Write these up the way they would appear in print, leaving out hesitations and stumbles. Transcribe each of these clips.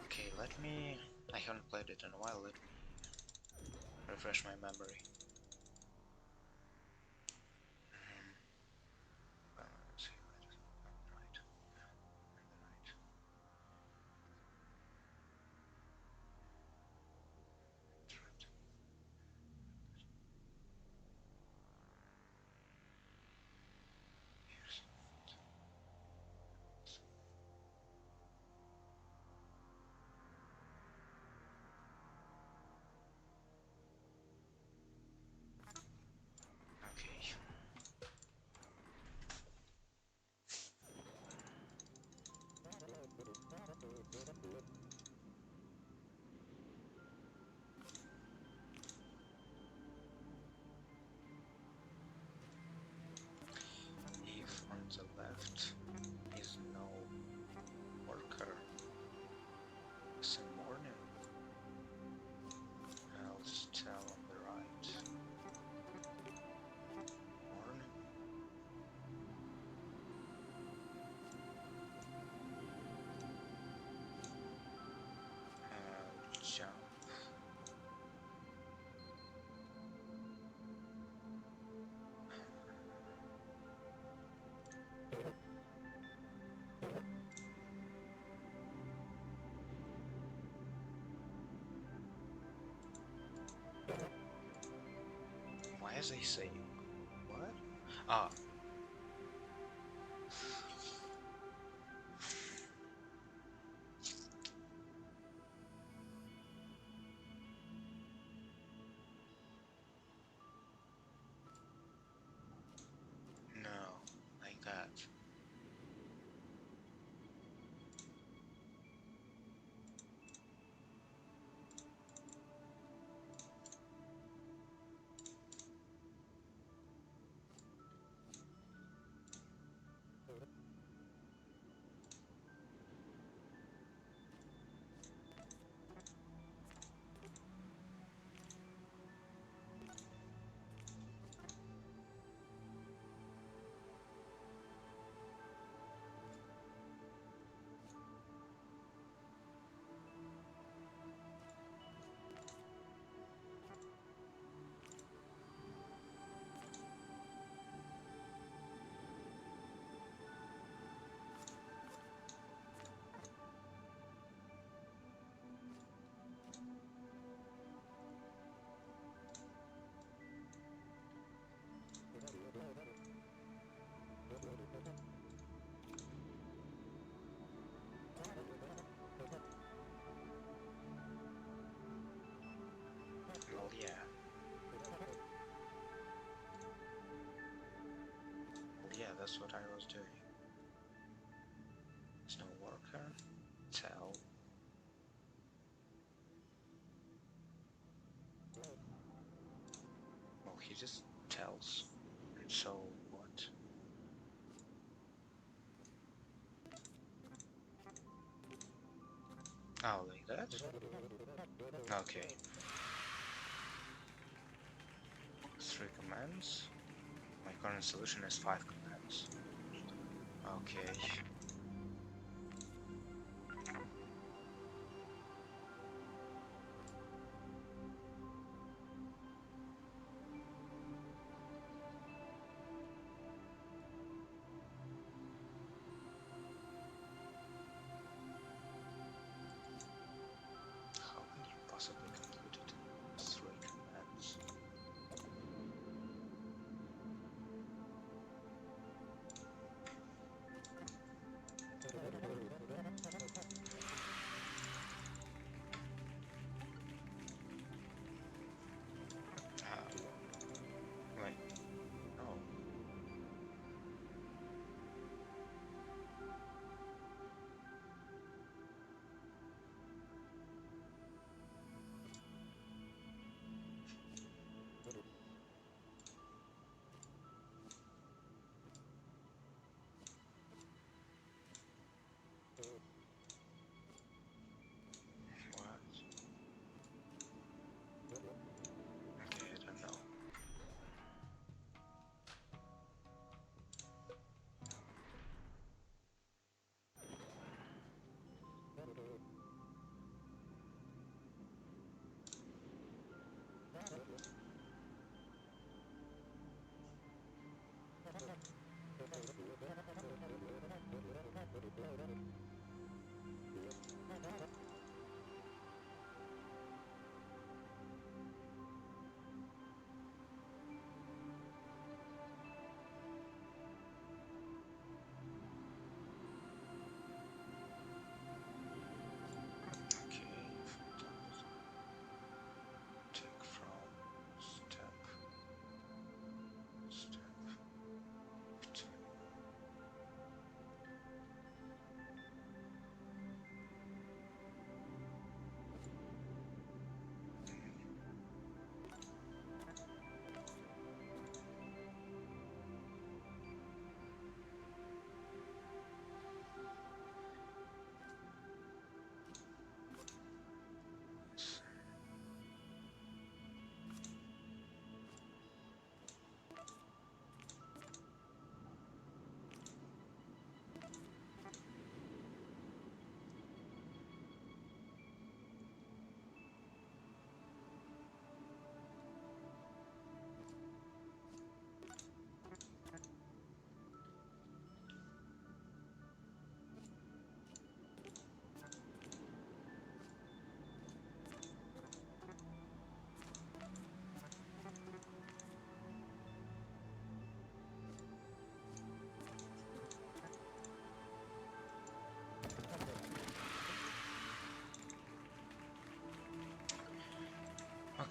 Okay, let me... I haven't played it in a while, let me refresh my memory. Let's see, right. Okay. If on the left is no worker, it's in morning, I'll just tell on the right. Morning. Jump. Why is he saying what? Ah. No, like that. Well, yeah. Well, yeah, that's what I was doing. There's no worker. Tell. Well, he just tells. And so what? Oh, like that? Okay. 3 commands. My current solution is 5 commands. Okay. How can you possibly complete it in 3 commands?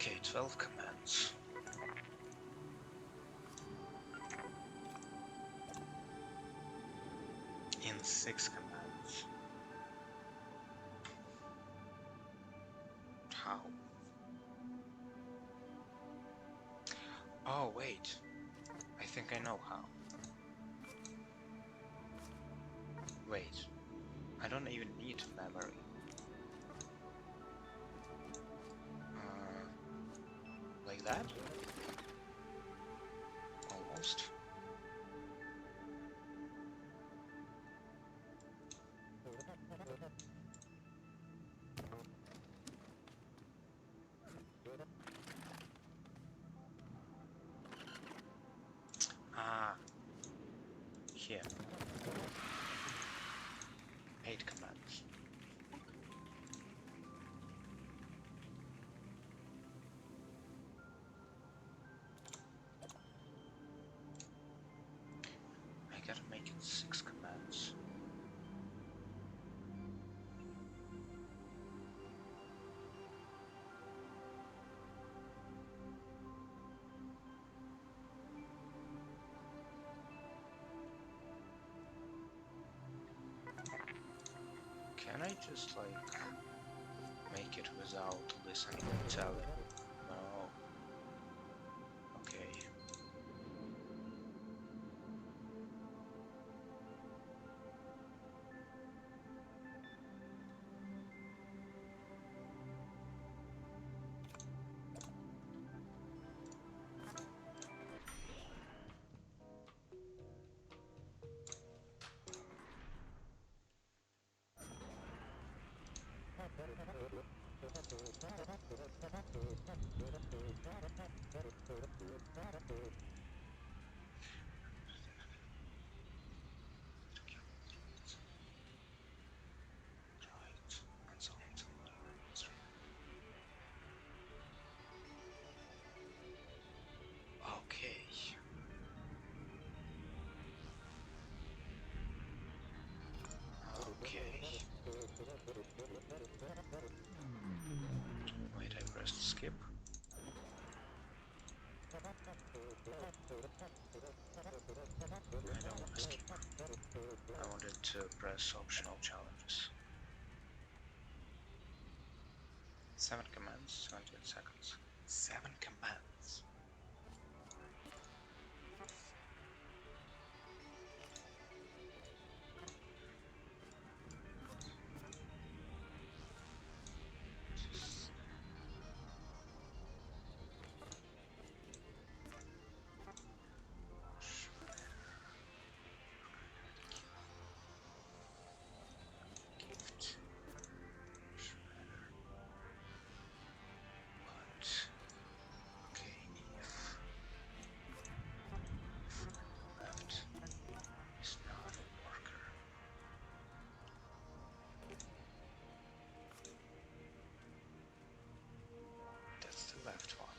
Okay, 12 commands. In 6 commands. How? Oh, wait. I think I know how. Wait. I don't even need memory. Like that? Almost. Ah, here. 8 commands. I gotta make it 6 commands. Can I just like make it without listening and telling? No. Okay. Okay. Okay. Wait, I pressed skip. I don't want to skip. I wanted to press optional challenges. 7 commands, 20 seconds. 7 commands. Left one.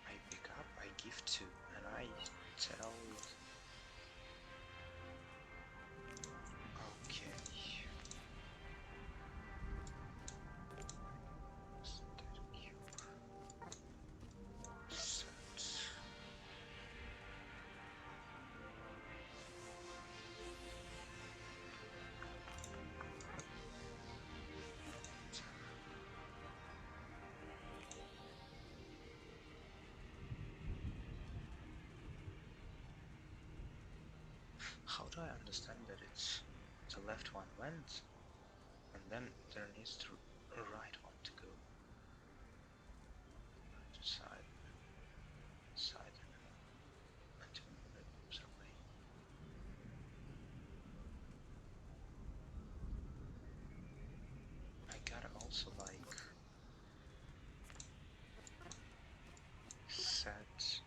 I pick up, I give 2, and I tell... Okay. Set. How do I understand that it's the left one went, and then there needs to a right one to go? Side, side, until it moves away. I gotta also like set.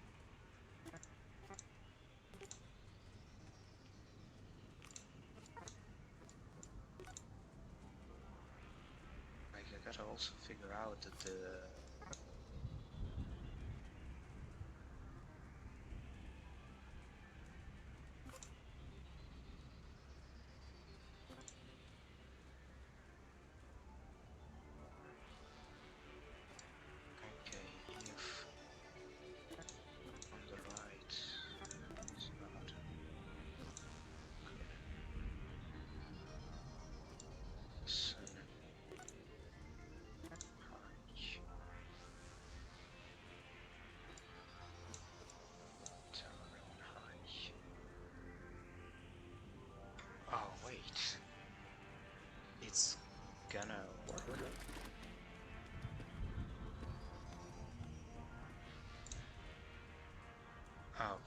Like I gotta also figure out that the okay,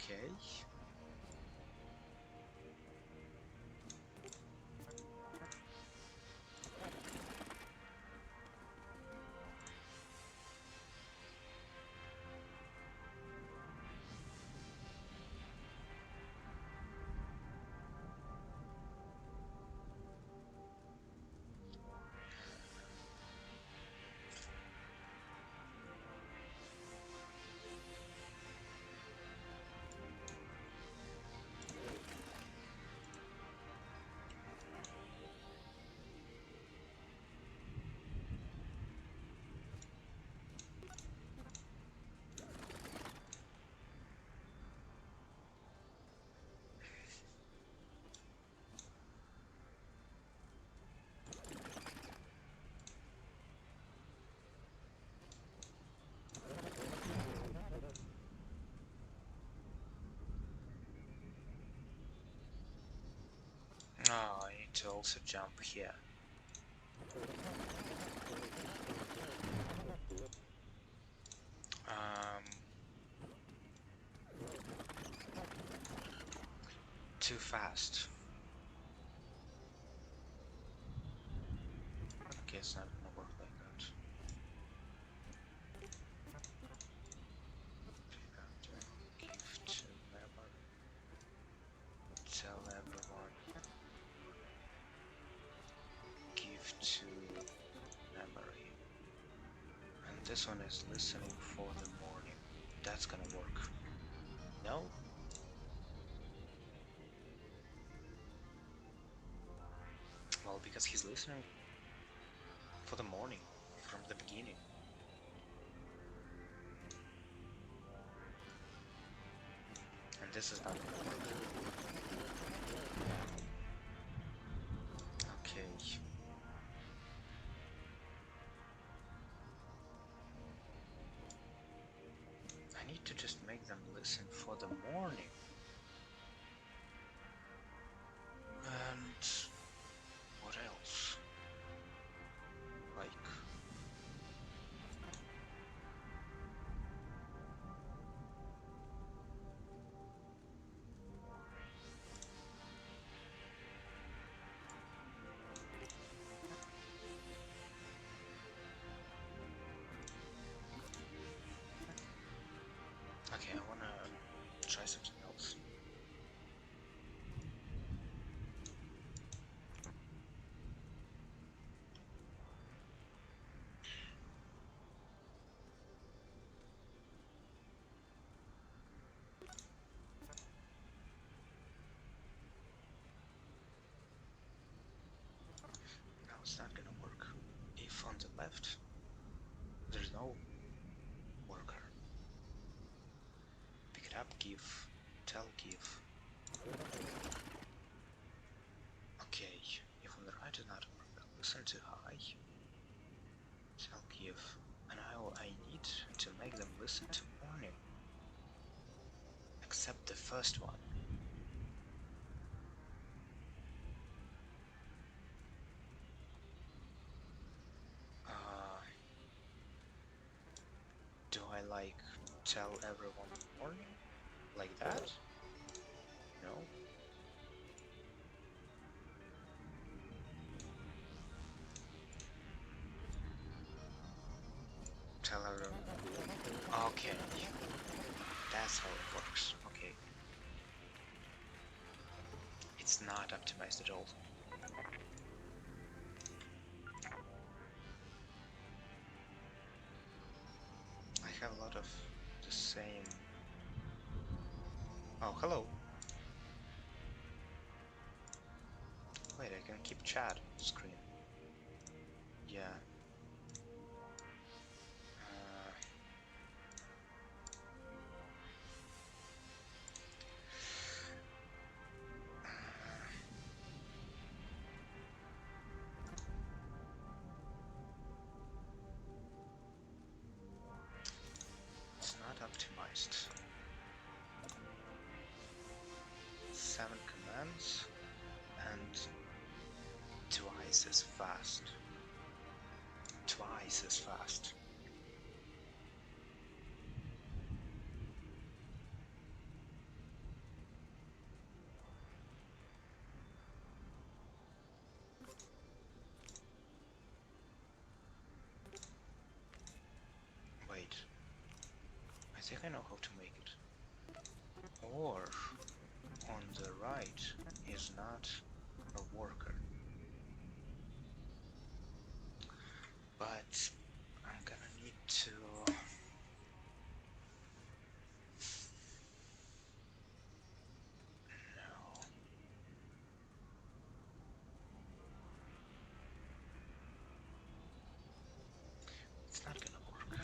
Okay. Oh, I need to also jump here. Too fast. Okay, it's not gonna work like that. Give to memory. Tell everyone. Give to memory. And this one is listening for the morning. That's gonna work. No? Well, because he's listening for the morning from the beginning. And this is not gonna work. Okay. I need to just make them listen for the morning. And what else? Like okay, I wanna try something else. Now it's not gonna work. If on the left there's no worker. Pick it up, give, tell, give. Okay, if on the right is not working, listen to high, tell, give. And I need to make them listen to morning. Except the first one. Do I like tell everyone morning? Like that? No? Tell everyone. Okay. That's how it works. Okay. It's not optimized at all. I have a lot of the same... Oh, hello. Wait, I can keep chat on the screen. Yeah. It's not optimized. 7 commands and twice as fast. Twice as fast. think I know how to make it. Or on the right is not a worker. But I'm gonna need to... No. It's not gonna work.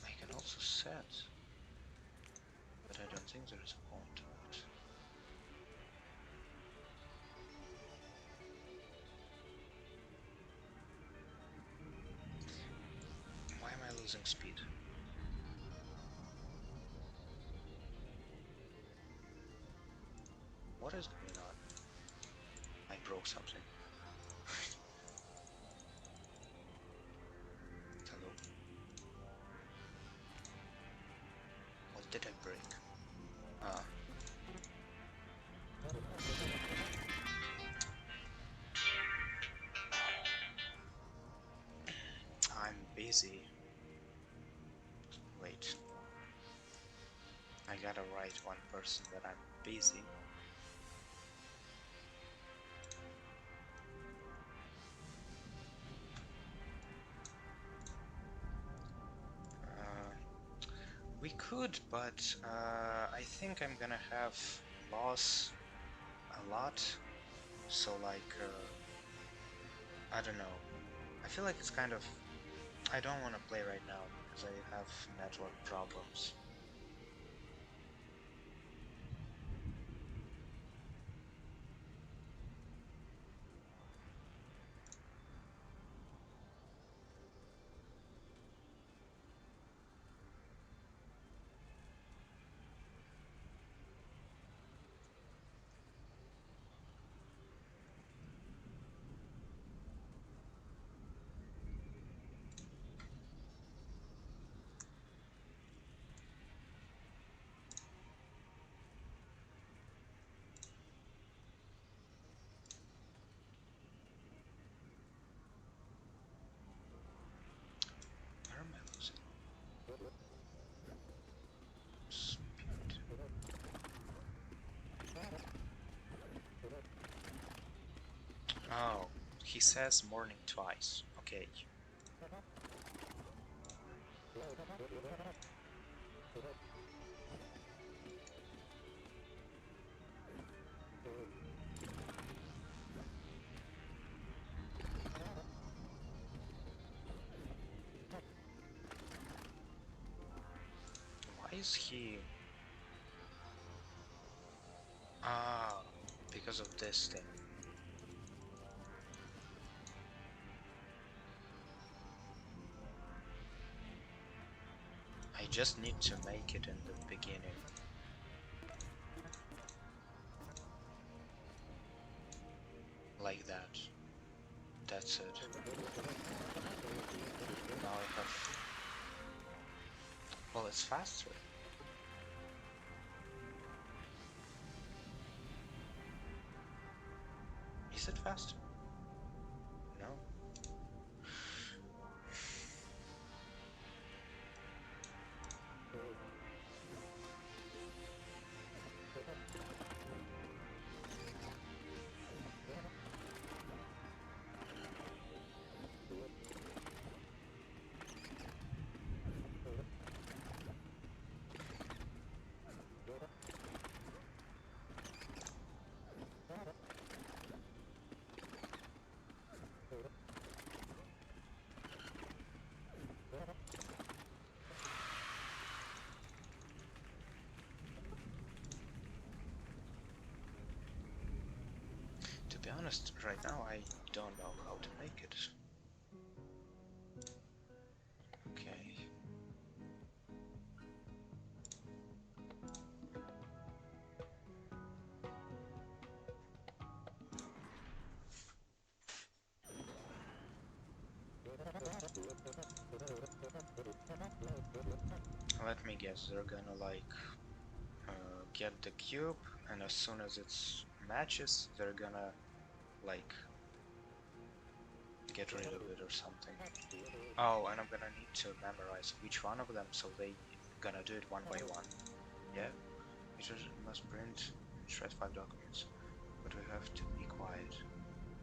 I can also set, but I don't think there is a point to it. Why am I losing speed? What is going on? I broke something. Hello? What did I break? Ah. I'm busy. Wait. I gotta write one person that I'm busy. We could, but I think I'm gonna have loss a lot. So like, I don't know. I feel like it's kind of... I don't want to play right now because I have network problems. Where am I losing? Speed. Oh, he says morning twice. Okay. Why is he... Ah, because of this thing. I just need to make it in the beginning. Like that. That's it. Now I have... Well, it's faster. Is it faster? No. To be honest, right now I don't know how to make it. Okay. Let me guess, they're gonna like get the cube, and as soon as it's matches, they're gonna like get rid of it or something. Oh, and I'm gonna need to memorize which one of them, so they gonna do it one by one. Yeah? It must print and shred 5 documents, but we have to be quiet.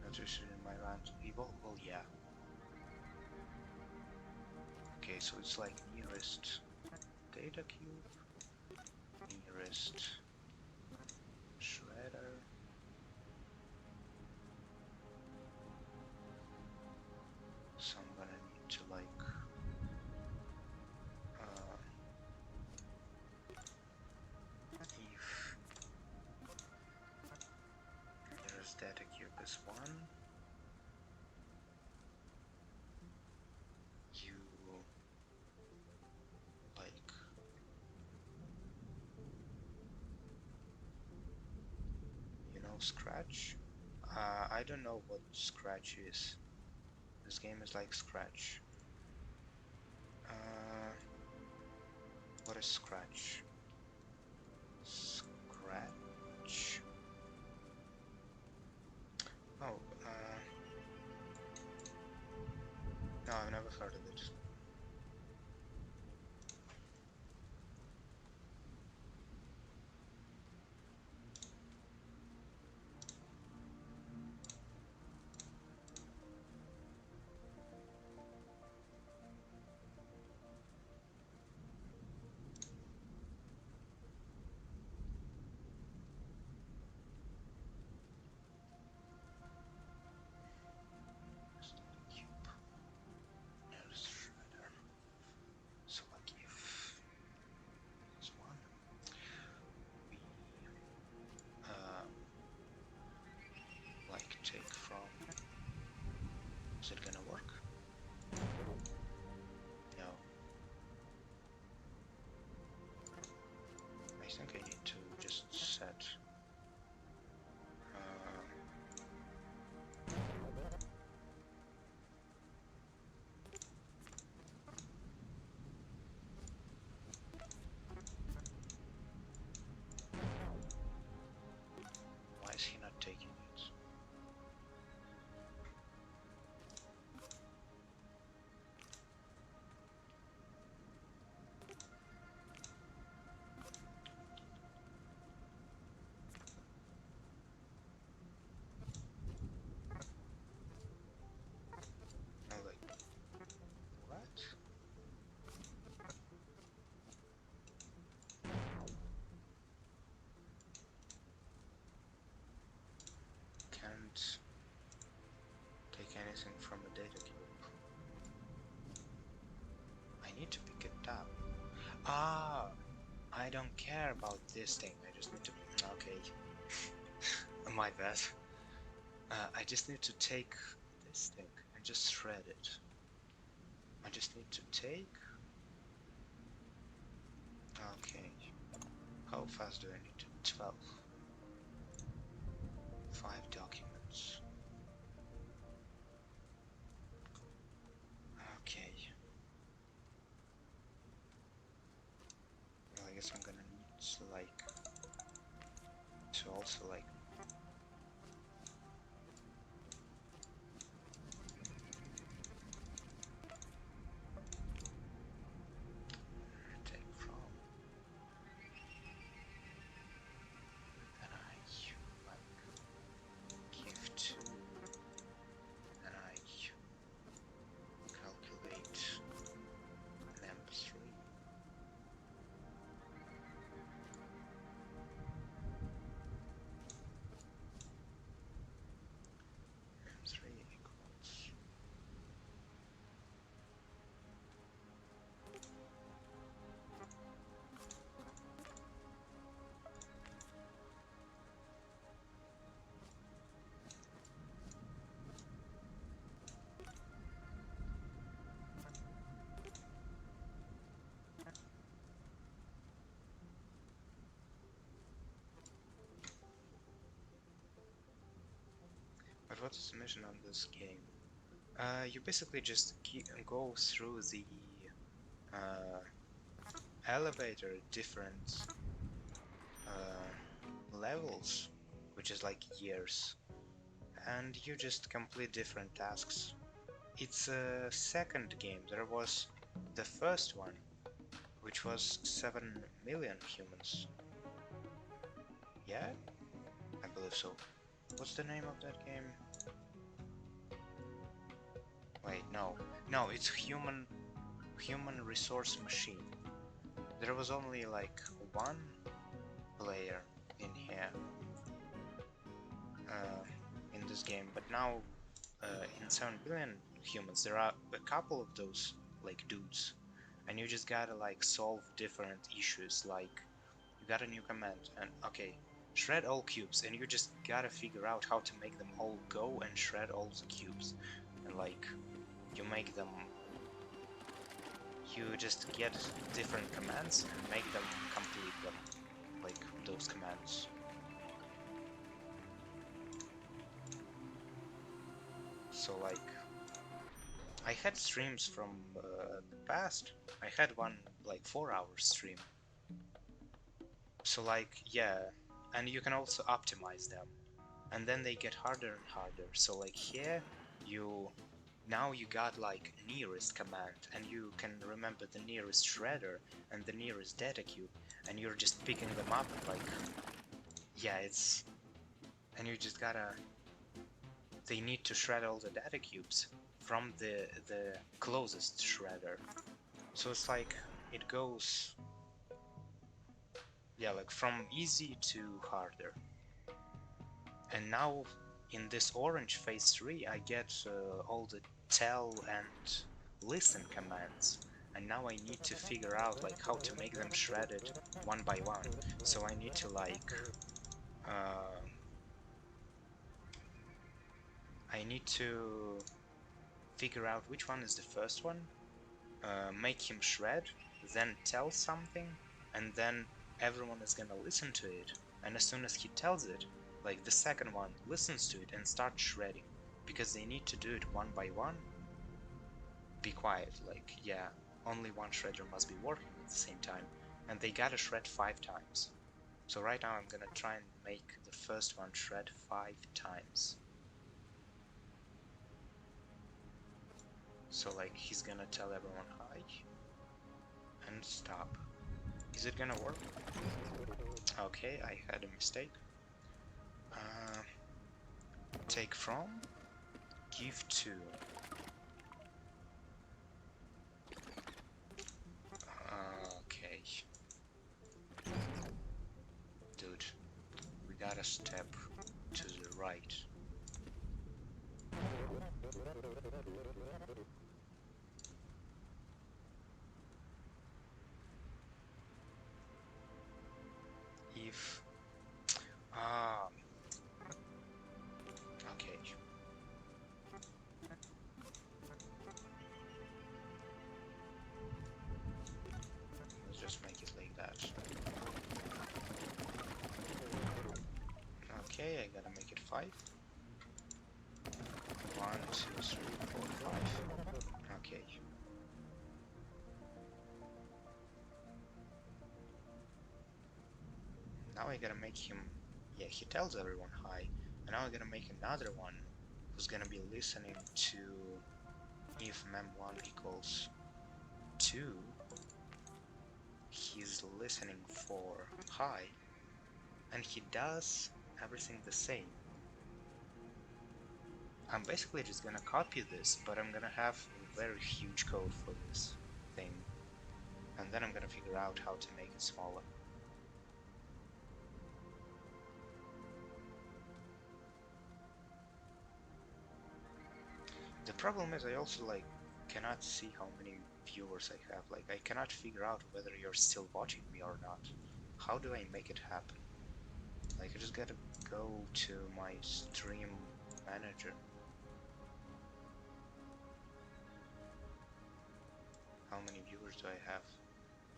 Not interested in my rant. People? Well, yeah. Okay, so it's like nearest data cube, nearest shredder. So I'm gonna need to like if nearest data cube is 1, you like Scratch? I don't know what Scratch is. This game is like Scratch. What is Scratch? Scratch? Oh, no, I've never heard of it. Cube. There's shredder. So like if it's 1, we like take from. Is it gonna work? No. I think I need to just set. Why is he not taking it? No, like what? Can't take anything from a data cube. I need to pick it up. Ah, I don't care about this thing. I just need to. Okay, my bad. I just need to take this thing and just shred it. I just need to take. Okay. How fast do I need to? 12. 5 documents. Okay. Well, I guess I'm gonna need to like to also like take from. Then I like give to. Then I calculate an M3. M3 equals. But what is the mission on this game? You basically just go through the elevator different levels, which is like years, and you just complete different tasks. It's a second game. There was the first one, which was 7 million humans. Yeah? I believe so. What's the name of that game? Wait, no. No, it's Human Resource Machine. There was only like one player in here in this game, but now in 7 billion humans there are a couple of those like dudes, and you just gotta like solve different issues. Like you got a new command and okay, shred all cubes, and you just gotta figure out how to make them all go and shred all the cubes. And like you make them, you just get different commands and make them complete them, like those commands. So like I had streams from the past. I had one like 4-hour stream. So like yeah, and you can also optimize them, and then they get harder and harder. So like here you now you got like nearest command, and you can remember the nearest shredder and the nearest data cube, and you're just picking them up and like yeah, it's, and you just gotta, they need to shred all the data cubes from the closest shredder. So it's like it goes yeah, like from easy to harder. And now in this orange phase 3 I get all the tell and listen commands, and now I need to figure out like how to make them shredded one by one. So I need to like I need to figure out which one is the first one, make him shred, then tell something, and then everyone is gonna listen to it, and as soon as he tells it, like the second one listens to it and starts shredding, because they need to do it one by one. Be quiet, like yeah, only one shredder must be working at the same time, and they gotta shred 5 times. So right now I'm gonna try and make the first one shred 5 times. So like he's gonna tell everyone hi and stop. Is it gonna work? Okay, I had a mistake. Take from, give to. Okay. Dude, we gotta step to the right. If okay. Let's just make it like that. Okay, I gotta make it 5. 1, 2, 3, 4, 5. Okay. Now I gotta make him, yeah, he tells everyone hi, and now I gotta make another one who's gonna be listening to if mem1 equals 2, he's listening for hi, and he does everything the same. I'm basically just gonna copy this, but I'm gonna have a very huge code for this thing, and then I'm gonna figure out how to make it smaller. The problem is I also like cannot see how many viewers I have. Like I cannot figure out whether you're still watching me or not. How do I make it happen? Like I just gotta go to my stream manager. How many viewers do I have?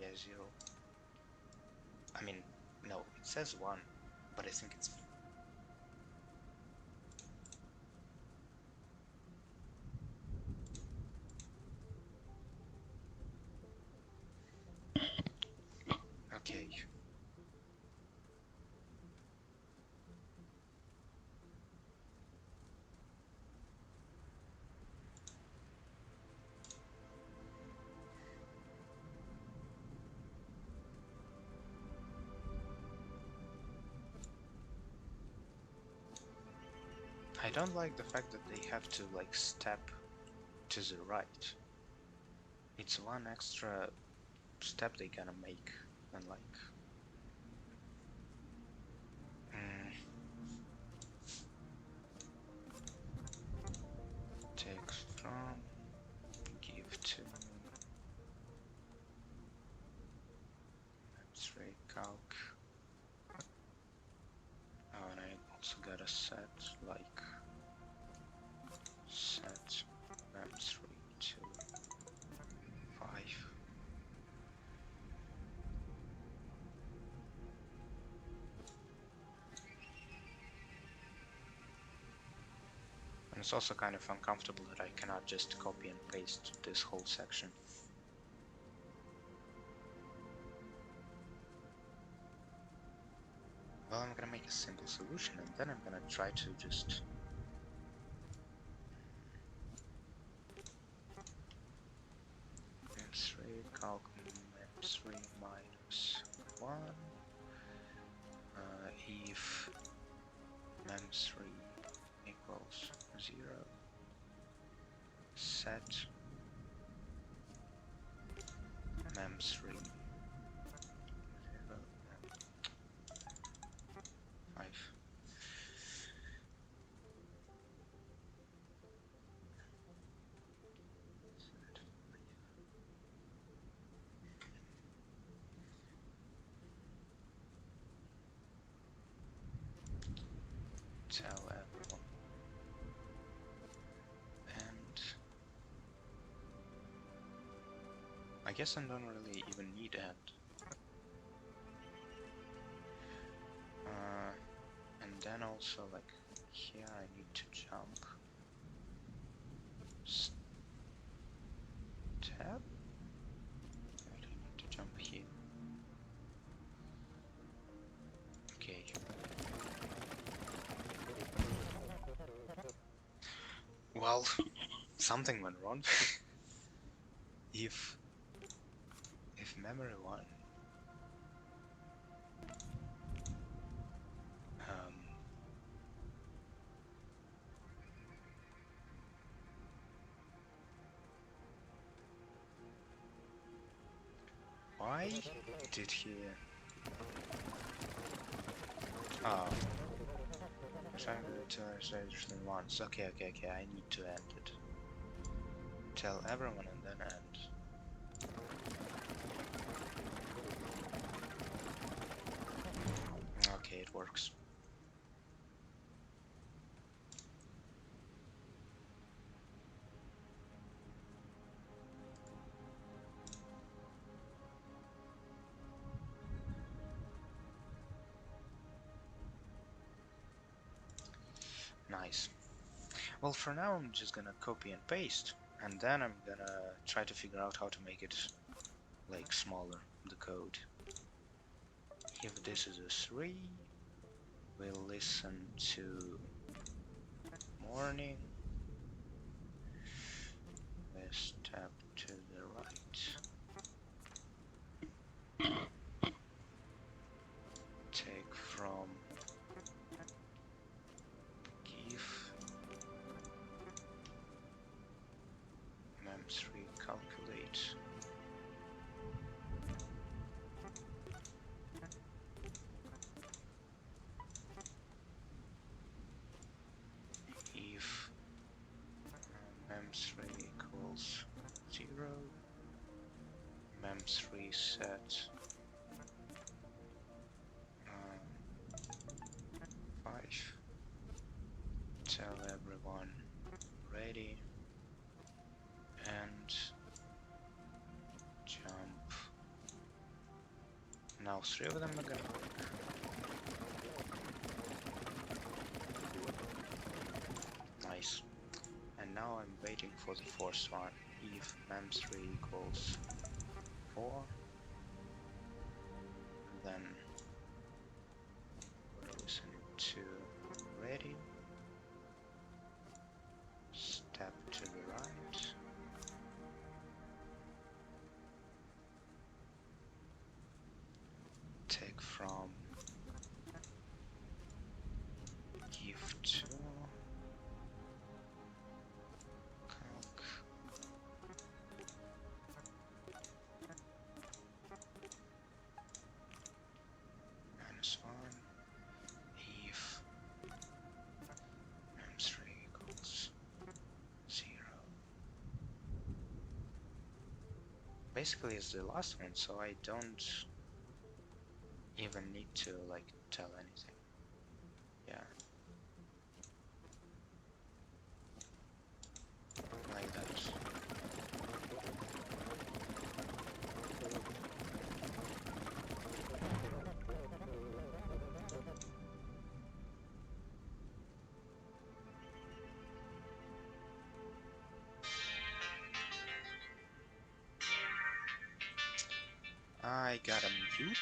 Yeah, 0. I mean, no, it says 1, but I think it's okay. I don't like the fact that they have to like step to the right. It's one extra step they gonna make and like take from, give to, let's recalc. Oh, and I also gotta set like set mem3 to 5. And it's also kind of uncomfortable that I cannot just copy and paste this whole section. Well, I'm gonna make a simple solution and then I'm gonna try to just mem3 calc mem3 minus 1 if mem3 equals 0 set mem3 0 5. Tell everyone. And I guess I don't really even need end. And then also like here I need to jump. Tab? I don't need to jump here. Okay. Well, something went wrong. if memory 1 why did he trying to register once. Okay, I need to end it. Tell everyone and then end. Okay, it works. Nice. Well, for now I'm just gonna copy and paste, and then I'm gonna try to figure out how to make it like smaller, the code. If this is a 3, we'll listen to morning. Let's tap to the right. Take from give mem3 calculate if mem3 equals 0, mem3 set 5, tell everyone ready, and jump. Now 3 of them are gonna work. Nice. And now I'm waiting for the 4th one. If mem3 equals 4, then we're listening to ready, step to the right, take from give to basically it's the last one, so I don't even need to like tell anything. Yeah. Like that. I gotta mute.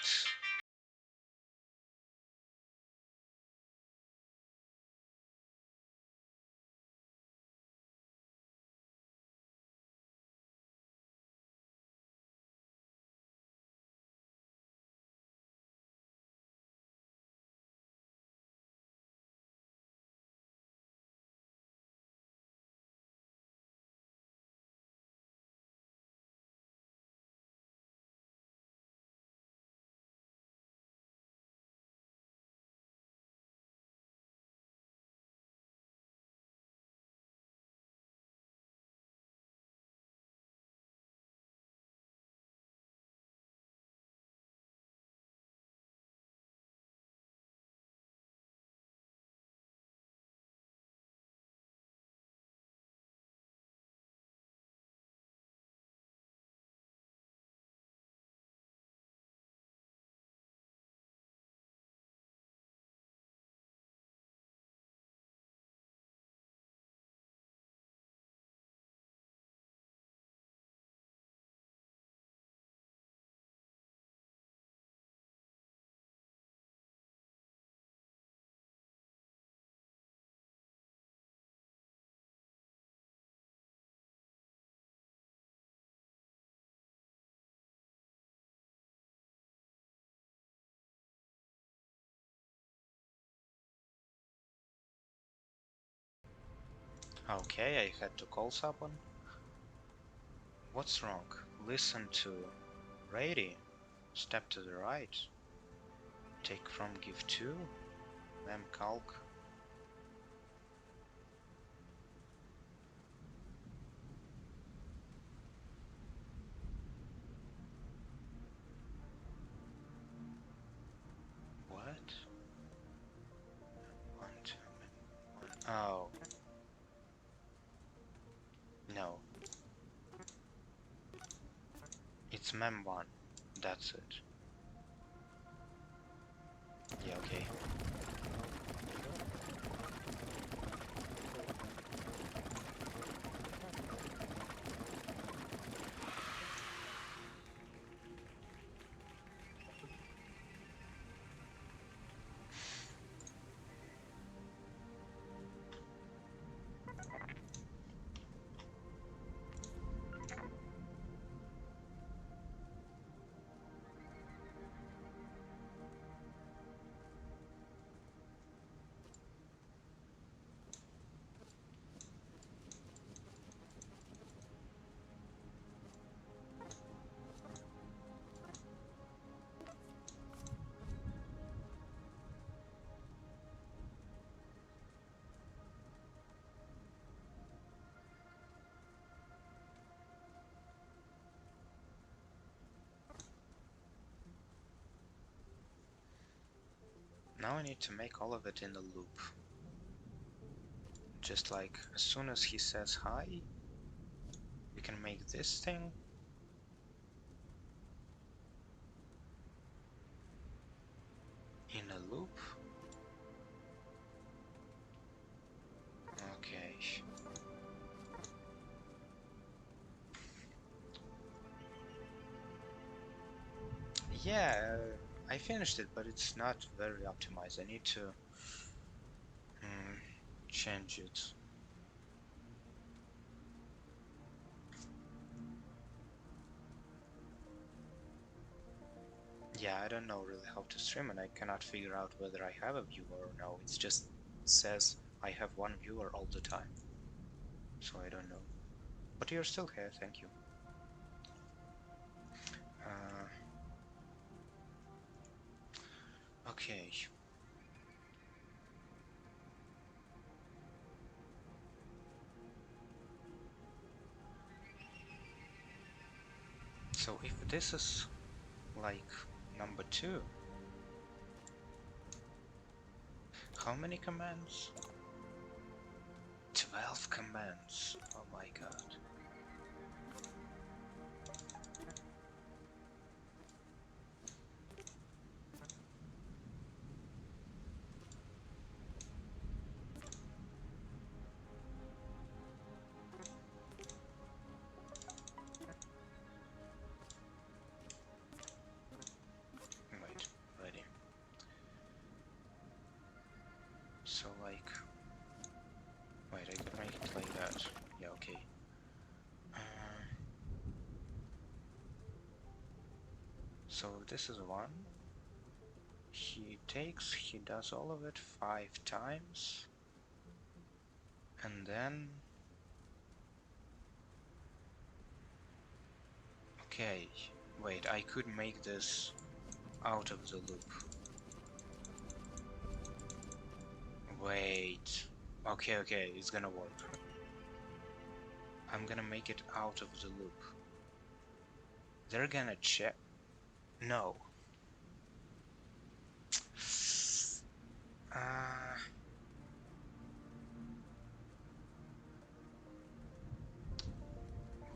Okay, I had to call someone. What's wrong? Listen to Rady. Step to the right. Take from give 2. Mem calc. What? 1, 2, mem 1. Oh. No. It's mem 1. That's it. Yeah, okay. Now I need to make all of it in a loop. Just like as soon as he says hi, we can make this thing. In a loop. Okay. Yeah, I finished it, but it's not very optimized. I need to change it. Yeah, I don't know really how to stream, and I cannot figure out whether I have a viewer or no. It just says I have one viewer all the time. So I don't know. But you're still here, thank you. Okay. So if this is like number 2, how many commands? 12 commands. Oh my god. Wait, ready. So like, wait, I could make it like that. Yeah, okay. So this is 1. He does all of it 5 times. And then... Okay, wait, I could make this out of the loop. Wait. Okay, okay, it's gonna work. I'm gonna make it out of the loop. They're gonna check. No.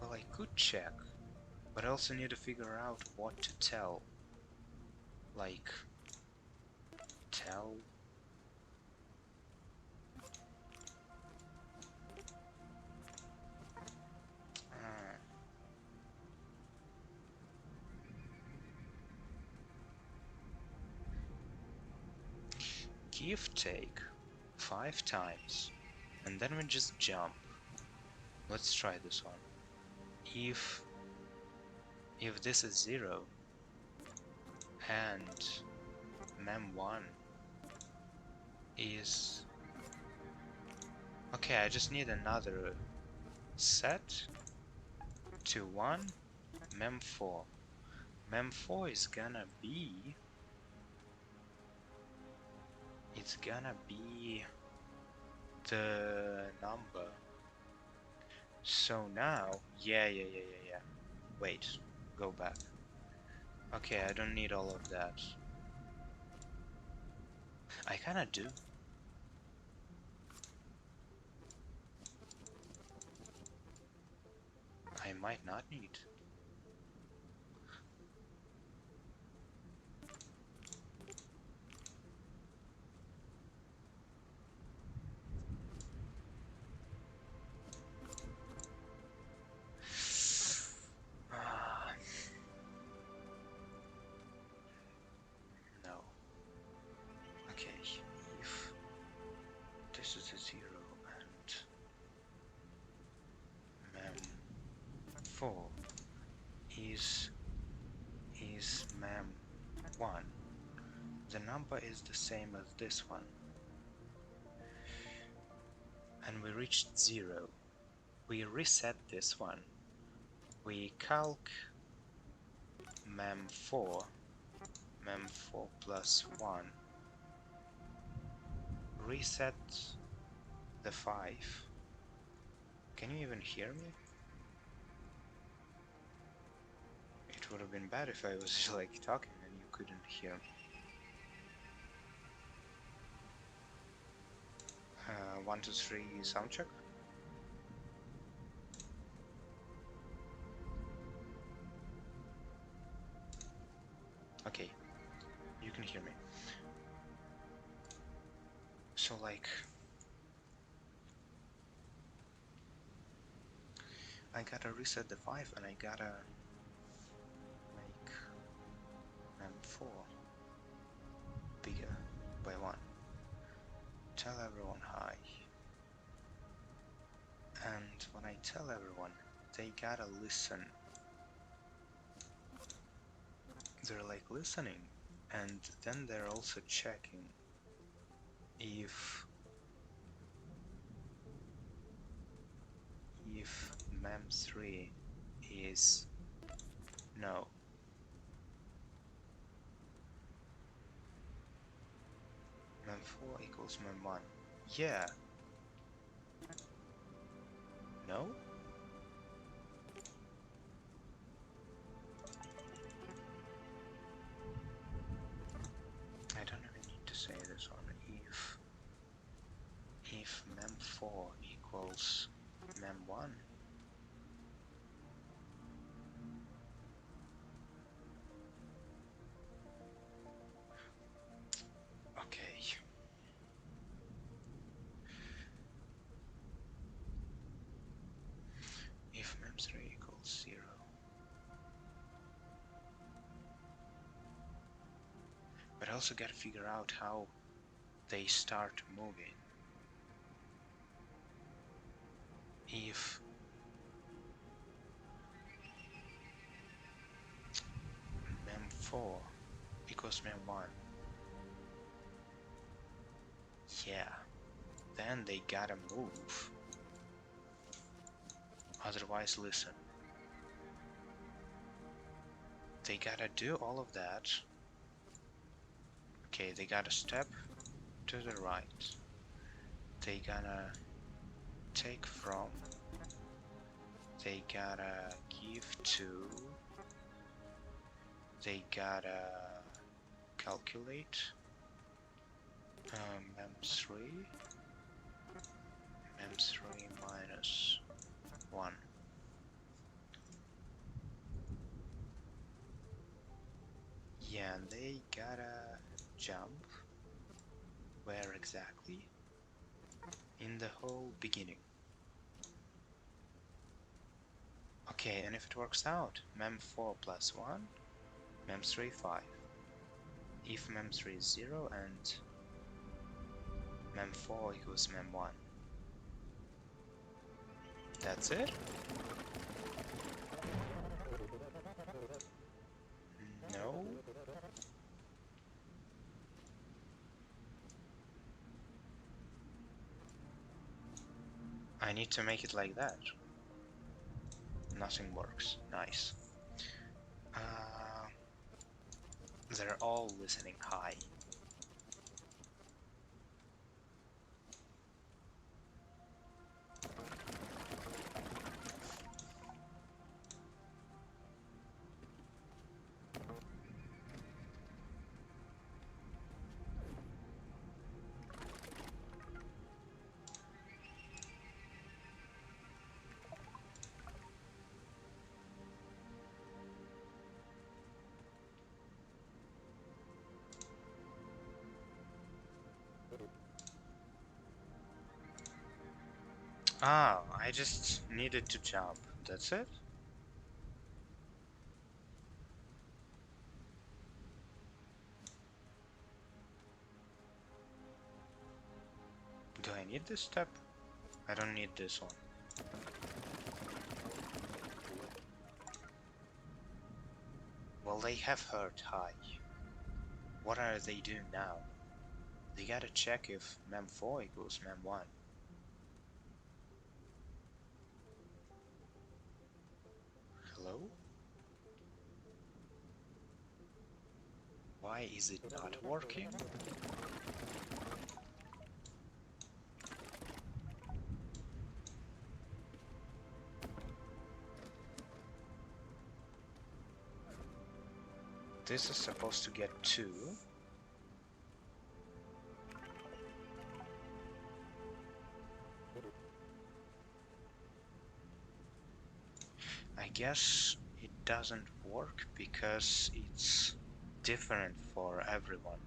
Well, I could check, but I also need to figure out what to tell. Like, tell. Give take 5 times, and then we just jump. Let's try this one. If this is 0 and mem1 is... Okay, I just need another set to 1 mem4. Mem4 is gonna be... It's gonna be the number. So now, yeah. Wait, go back. Okay, I don't need all of that. I kinda do. I might not need. No. Okay, if this is a 0 and mem4 is mem1, the number is the same as this one, and we reached 0. We reset this one. We calc mem4 plus 1, reset the 5. Can you even hear me? It would have been bad if I was like talking and you couldn't hear me. 1, 2, 3 sound check. Okay, you can hear me. So like, I gotta reset the 5 and I gotta make mem4 bigger by 1. Tell everyone hi. And when I tell everyone, they gotta listen. They're like listening, and then they're also checking if mem3 is no. Mem4 equals mem1. Yeah. No? mem4 equals mem1. Okay. If mem3 equals 0. But I also gotta figure out how they start moving. If mem4 equals mem1, yeah, then they gotta move. Otherwise, listen. They gotta do all of that. Okay, they gotta step to the right. They gotta take from. They gotta give to. They gotta calculate. mem3 minus 1. Yeah, and they gotta jump. Where exactly? In the whole beginning. Okay, and if it works out, mem4 plus 1, mem3 5. If mem3 is 0 and mem4 equals mem1. That's it? No? I need to make it like that. Nothing works. Nice. They're all listening high. Ah, I just needed to jump. That's it? Do I need this step? I don't need this one. Well, they have heard high. What are they doing now? They gotta check if mem4 equals mem1. Hello? Why is it not working? This is supposed to get 2. I guess it doesn't work because it's different for everyone.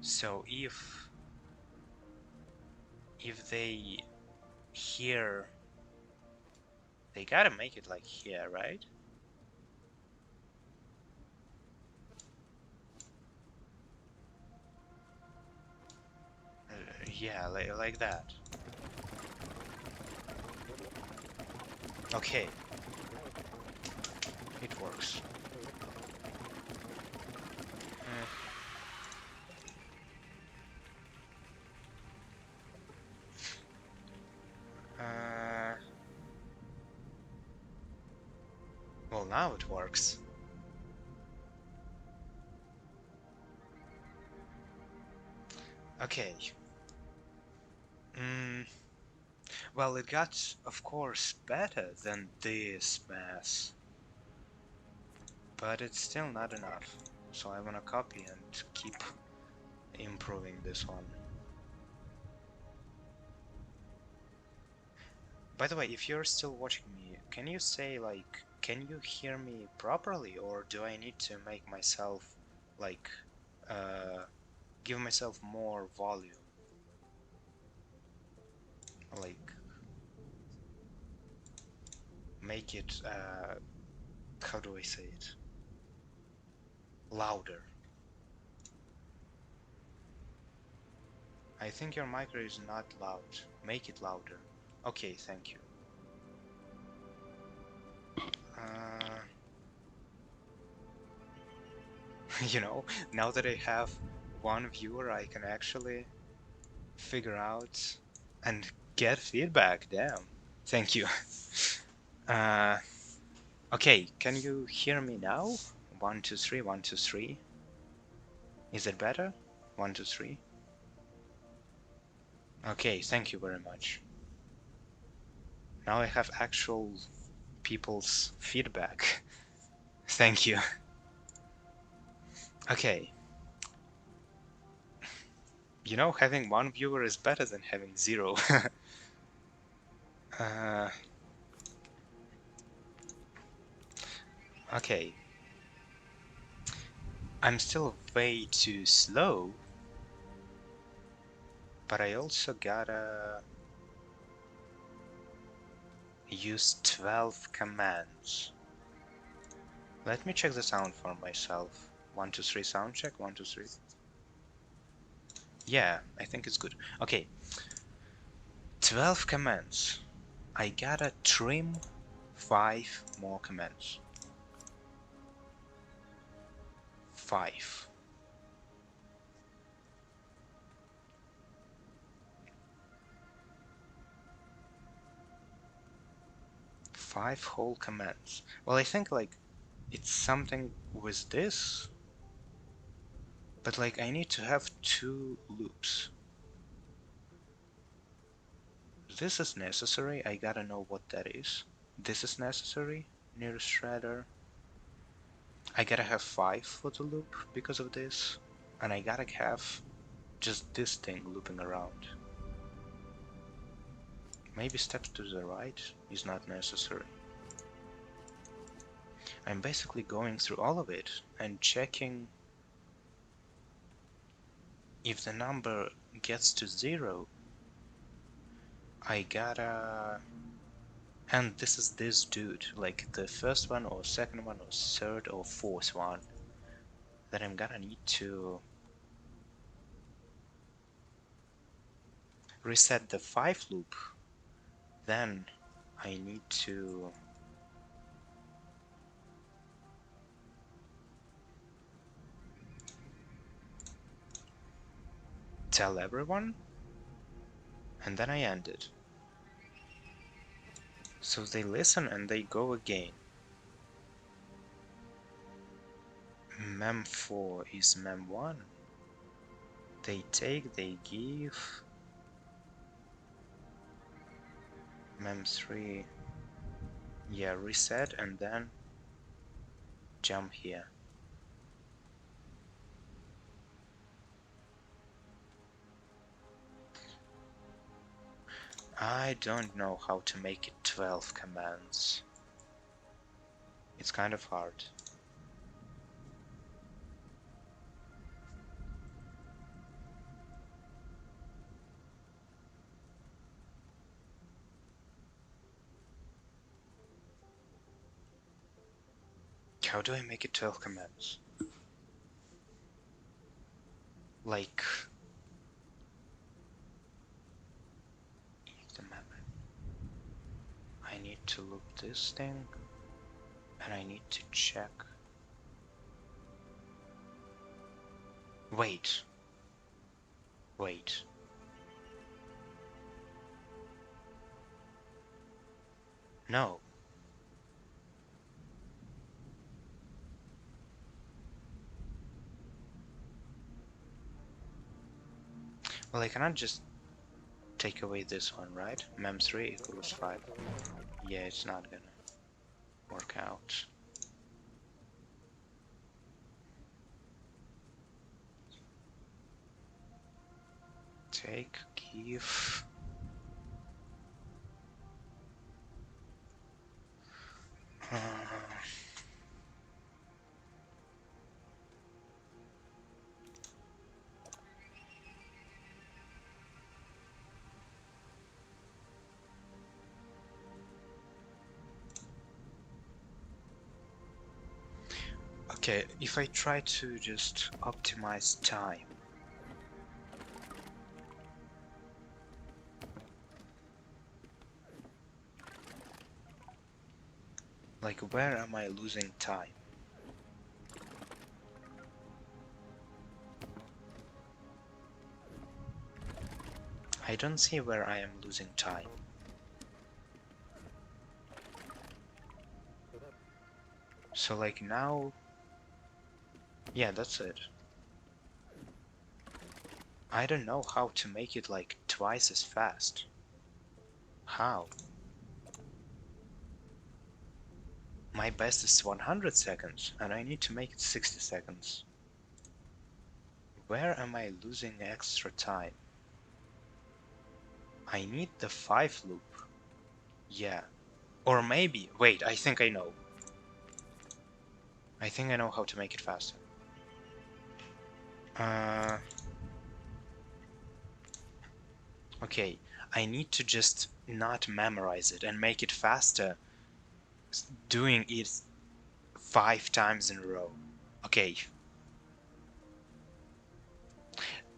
So if they hear, they gotta make it like here, right? Yeah, like that. Okay. It works. Well, now it works. Okay. Well, it got, of course, better than this mess. But it's still not enough. So I wanna copy and keep improving this one. By the way, if you're still watching me, can you say, like, can you hear me properly, or do I need to make myself, like, give myself more volume? Like, make it, how do I say it? Louder. I think your micro is not loud. Make it louder. Okay, thank you. Uh, you know, now that I have one viewer, I can actually figure out and get feedback. Damn. Thank you. Uh, okay, can you hear me now? 1, 2, 3, 1, 2, 3. Is it better? 1, 2, 3. Okay, thank you very much. Now I have actual people's feedback. Thank you. Okay. You know, having one viewer is better than having 0. uh, okay. I'm still way too slow, but I also gotta use 12 commands. Let me check the sound for myself. 1, 2, 3 sound check. 1, 2, 3. Yeah, I think it's good. Okay. 12 commands. I gotta trim 5 more commands. 5. 5 whole commands. Well, I think like it's something with this, but like I need to have 2 loops. This is necessary. I gotta know what that is. This is necessary. Nearest shredder. I gotta have 5 for the loop because of this, and I gotta have just this thing looping around. Maybe steps to the right is not necessary. I'm basically going through all of it and checking if the number gets to 0. I gotta... And this is this dude, like the first one or second one or third or fourth one that I'm gonna need to reset the 5 loop. Then I need to tell everyone, and then I end it. So they listen and they go again. Mem4 is mem1. They take, they give. Mem3, yeah, reset and then jump here. I don't know how to make it 12 commands. It's kind of hard. How do I make it 12 commands? Like the map. I need to loop this thing and I need to check. Wait. Wait. No. Well, I cannot just take away this one, right? Mem3 equals 5. Yeah, it's not gonna work out. Take, give. Okay, if I try to just optimize time. Like, where am I losing time? I don't see where I am losing time. So like now, yeah, that's it. I don't know how to make it like twice as fast. How? My best is 100 seconds and I need to make it 60 seconds. Where am I losing extra time? I need the 5 loop. Yeah. Or maybe, wait, I think I know. I think I know how to make it faster. Okay, I need to just not memorize it and make it faster, doing it 5 times in a row. Okay.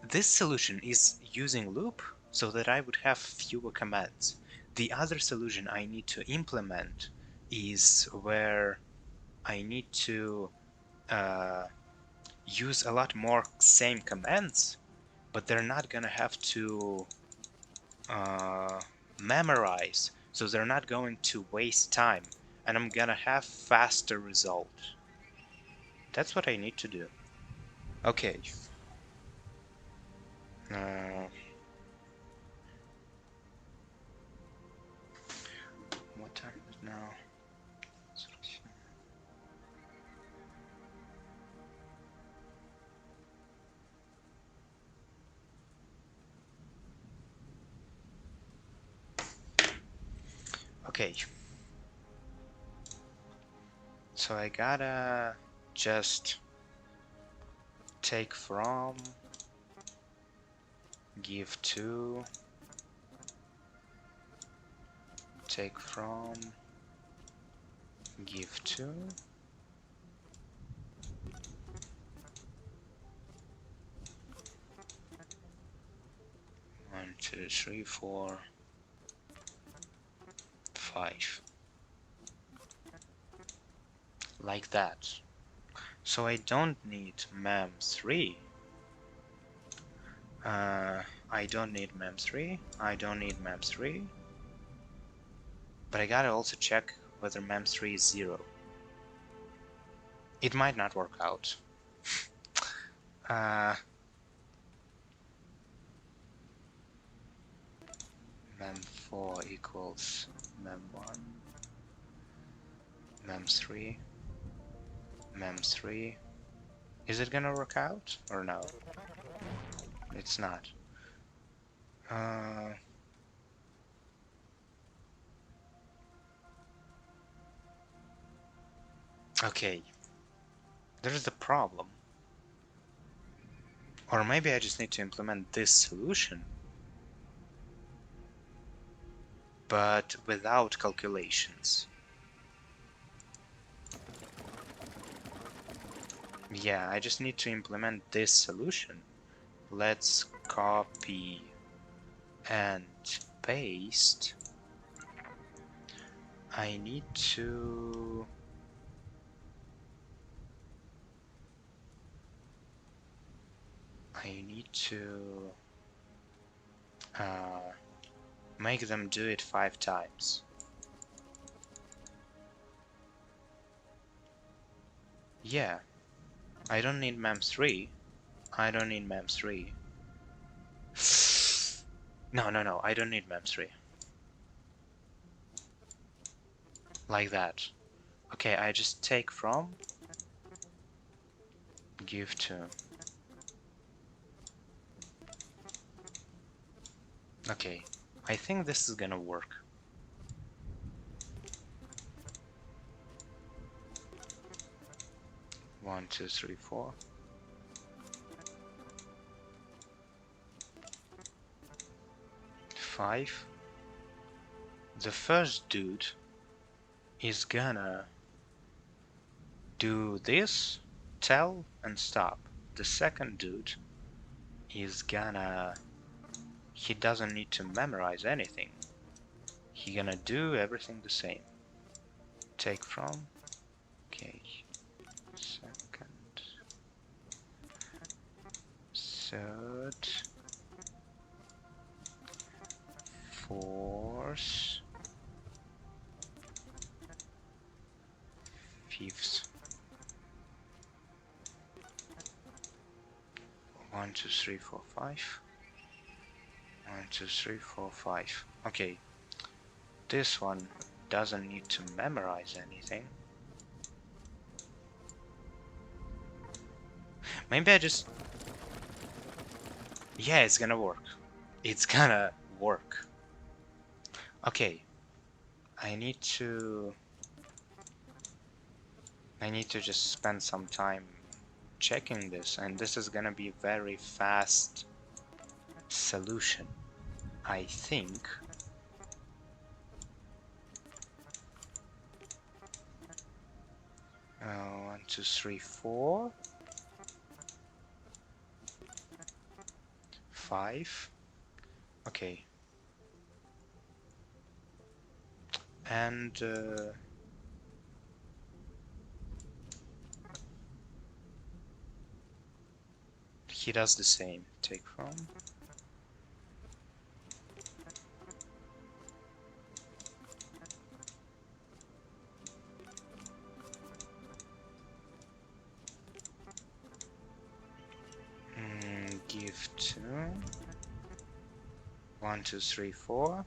This solution is using loop so that I would have fewer commands. The other solution I need to implement is where I need to use a lot more same commands, but they're not gonna have to memorize, so they're not going to waste time, and I'm gonna have faster result. That's what I need to do. Okay. What time is it now? Okay. So I gotta just take from, give to, take from, give to. 1, 2, 3, 4, 5. Like that. So I don't need mem3. I don't need mem3. I don't need mem3. But I gotta also check whether mem3 is 0. It might not work out. Mem4 equals mem1, mem3, mem3. Is it gonna work out or no? It's not. Okay. There's the problem. Or maybe I just need to implement this solution, but without calculations. Yeah, I just need to implement this solution. Let's copy and paste. I need to make them do it 5 times. Yeah, I don't need mem3. I don't need mem3. No, I don't need mem3. Like that. Okay, I just take from, give to. Okay, I think this is gonna work. One, two, three, 4. 5. The first dude is gonna do this tell and stop. The second dude is gonna... he doesn't need to memorize anything. He gonna do everything the same. Take from. Okay. Second. Third. Fourth. Fifth. 1, 2, 3, 4, 5. 1, 2, 3, 4, 5. Okay. This one doesn't need to memorize anything. Maybe I just... yeah, it's gonna work. It's gonna work. Okay. I need to just spend some time checking this, and this is gonna be a very fast solution, I think. Uh, 1, 2, 3, 4, 5. Okay. And he does the same. Take from. Give to. 1, 2, 3, 4,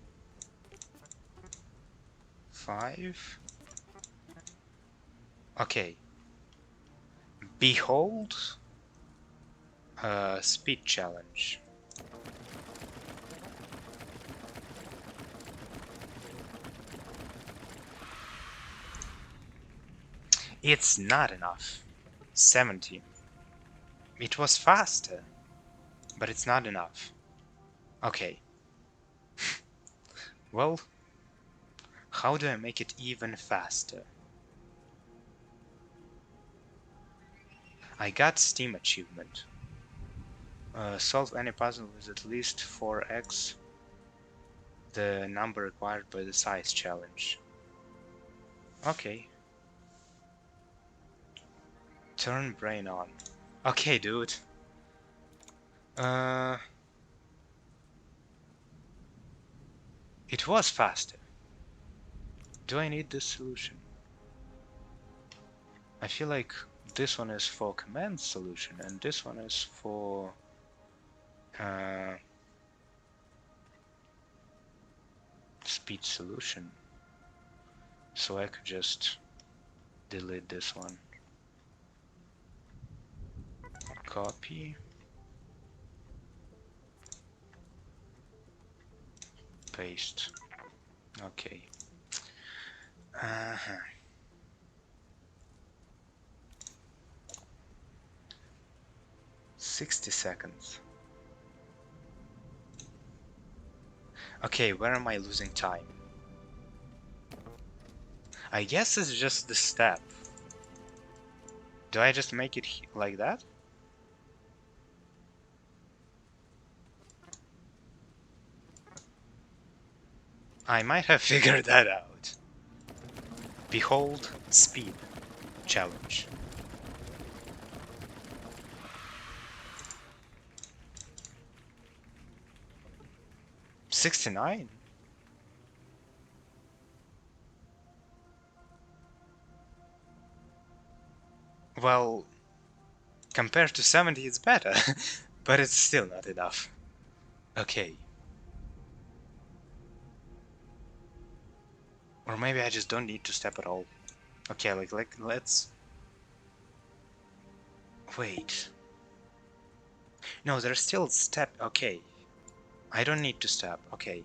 5. Okay. Behold. Speed challenge. It's not enough. 70. It was faster, but it's not enough. Okay. Well, how do I make it even faster? I got Steam achievement. Solve any puzzle with at least 4x the number required by the size challenge. Okay. Turn brain on. Okay, dude. It was faster. Do I need this solution? I feel like this one is for command solution and this one is for speed solution. So I could just delete this one. Copy. Paste. Okay. 60 seconds. Okay, where am I losing time? I guess it's just the step. Do I just make it like that? I might have figured that out. Behold, speed challenge. $69? Well, compared to 70 it's better, but it's still not enough. Okay. Or maybe I just don't need to step at all. Okay, like let's... Wait. No, there's still step. Okay. I don't need to step. Okay.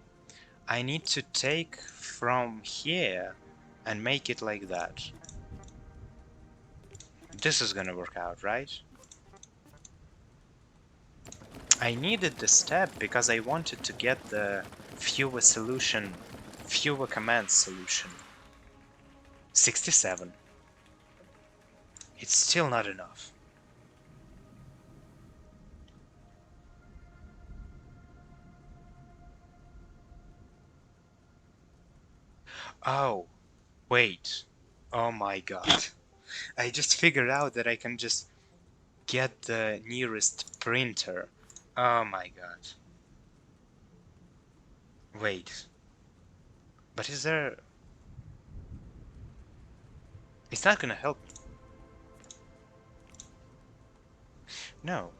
I need to take from here and make it like that. This is gonna work out, right? I needed the step because I wanted to get the fewer commands solution. 67. It's still not enough. Oh, wait. Oh my god. I just figured out that I can just get the nearest printer. Oh my god. Wait. But is there... It's not gonna help me. No.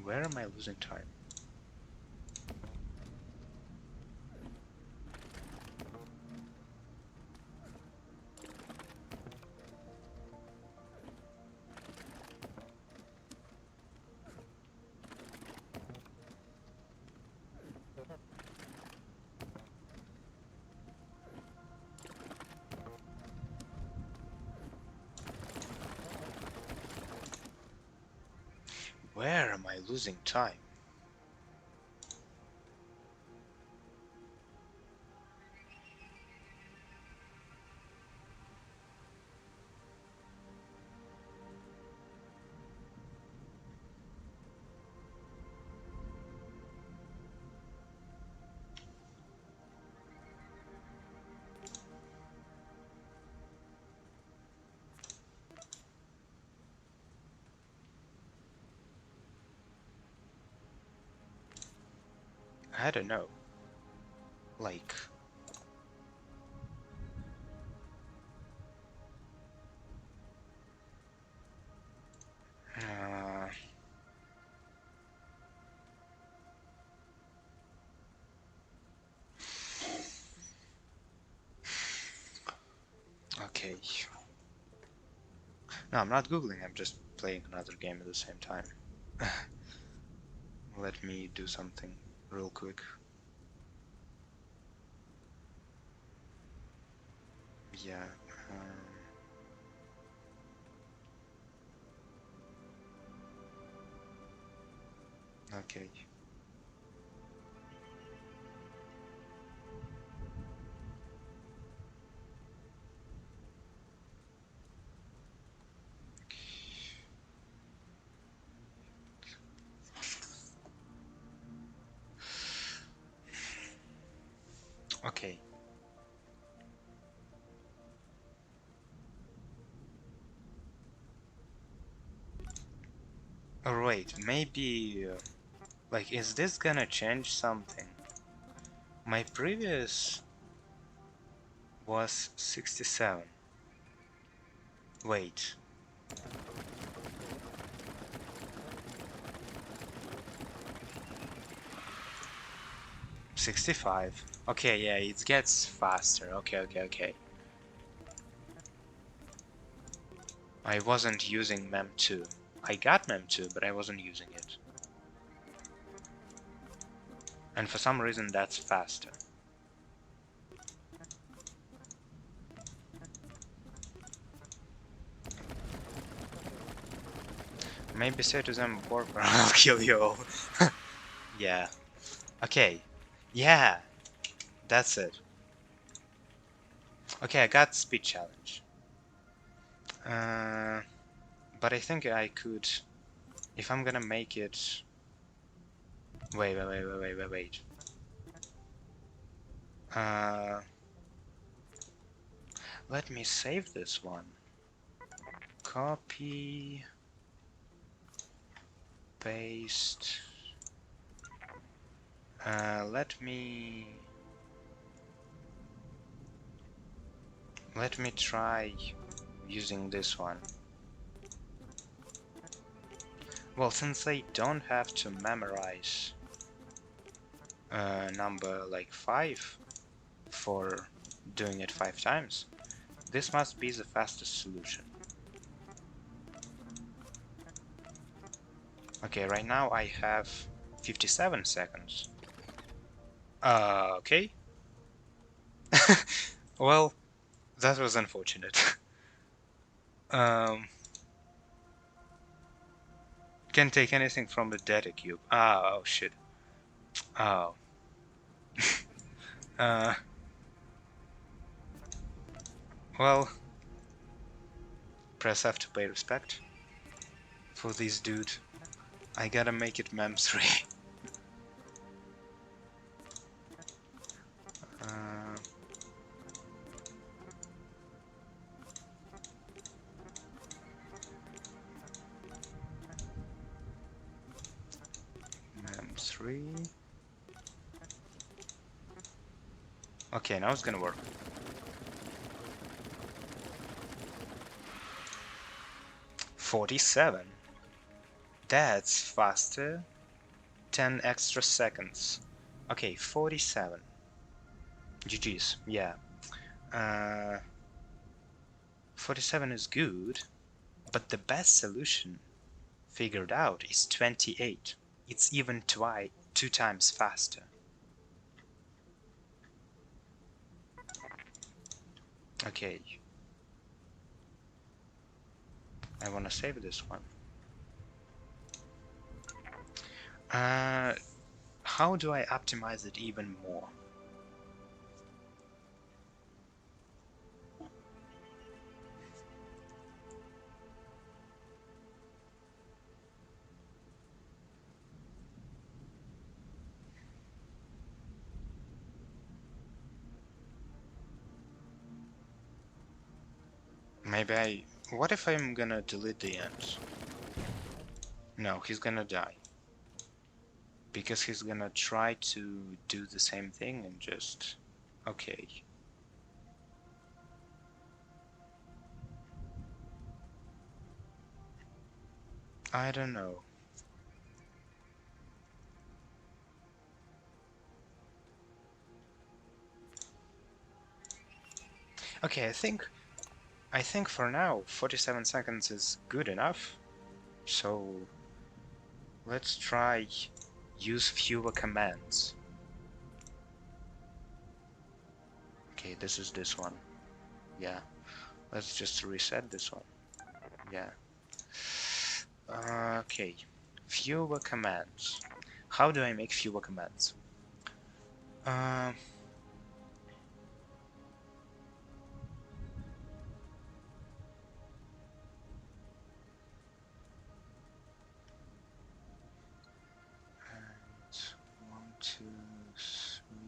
Where am I losing time? Where am I losing time? I don't know. Like... Uh, okay. No, I'm not googling, I'm just playing another game at the same time. Let me do something real quick. Yeah. Okay. Okay. Alright, maybe... like, is this gonna change something? My previous was 67. Wait. 65. Okay, yeah, it gets faster. Okay. I wasn't using mem2. I got mem2, but I wasn't using it. And for some reason that's faster. Maybe say to them, work or I'll kill you all. Yeah. Okay. Yeah. That's it. Okay, I got speed challenge. But I think I could... If I'm gonna make it... Wait. Let me save this one. Copy... Paste... let me try using this one. Well, since I don't have to memorize number like 5 for doing it 5 times, this must be the fastest solution. Okay, right now I have 57 seconds. Okay. Well, that was unfortunate. Can't take anything from the data cube. Oh shit. Oh. uh, well, Press F to pay respect. For this dude, I gotta make it mem 3. Mem 3. Okay, now it's gonna work. 47. That's faster. 10 extra seconds. Okay, 47. GG's, yeah. 47 is good, but the best solution figured out is 28. It's even 2 times faster. Okay. I wanna save this one. How do I optimize it even more? Maybe what if I'm gonna delete the end? No, he's gonna die. Because he's gonna try to do the same thing and just... Okay. I don't know. Okay, I think for now 47 seconds is good enough. So let's try use fewer commands. Okay, this is this one. Yeah. Let's just reset this one. Yeah. Okay. Fewer commands. How do I make fewer commands? And one, two, three.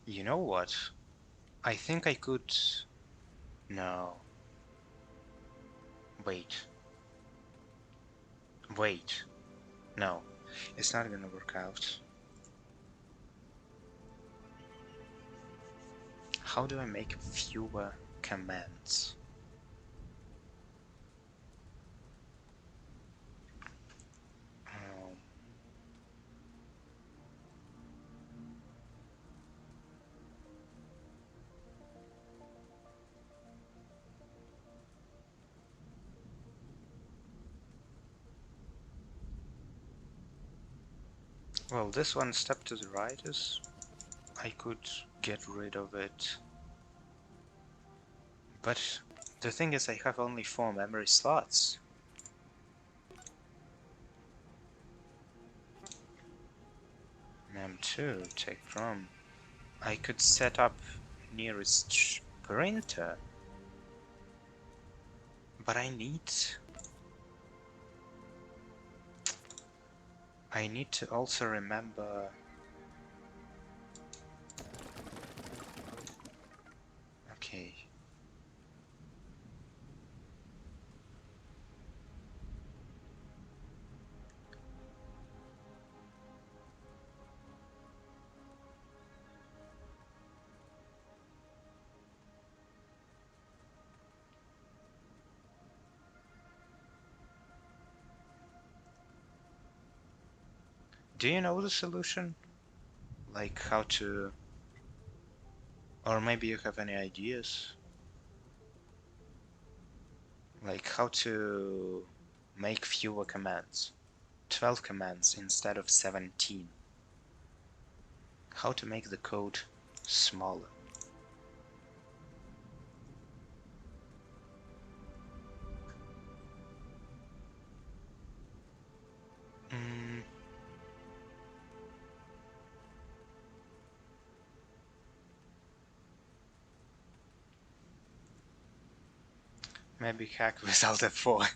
You know what? I think I could... No. Wait. Wait. No. It's not gonna work out. How do I make fewer commands? Well, this one step to the right is... I could get rid of it. But the thing is, I have only 4 memory slots. Mem2, take from. I could set up nearest printer. But I need to also remember... Okay. Do you know the solution? Like how to... Or maybe you have any ideas? Like how to make fewer commands. 12 commands instead of 17. How to make the code smaller. Maybe hack with Alt F4.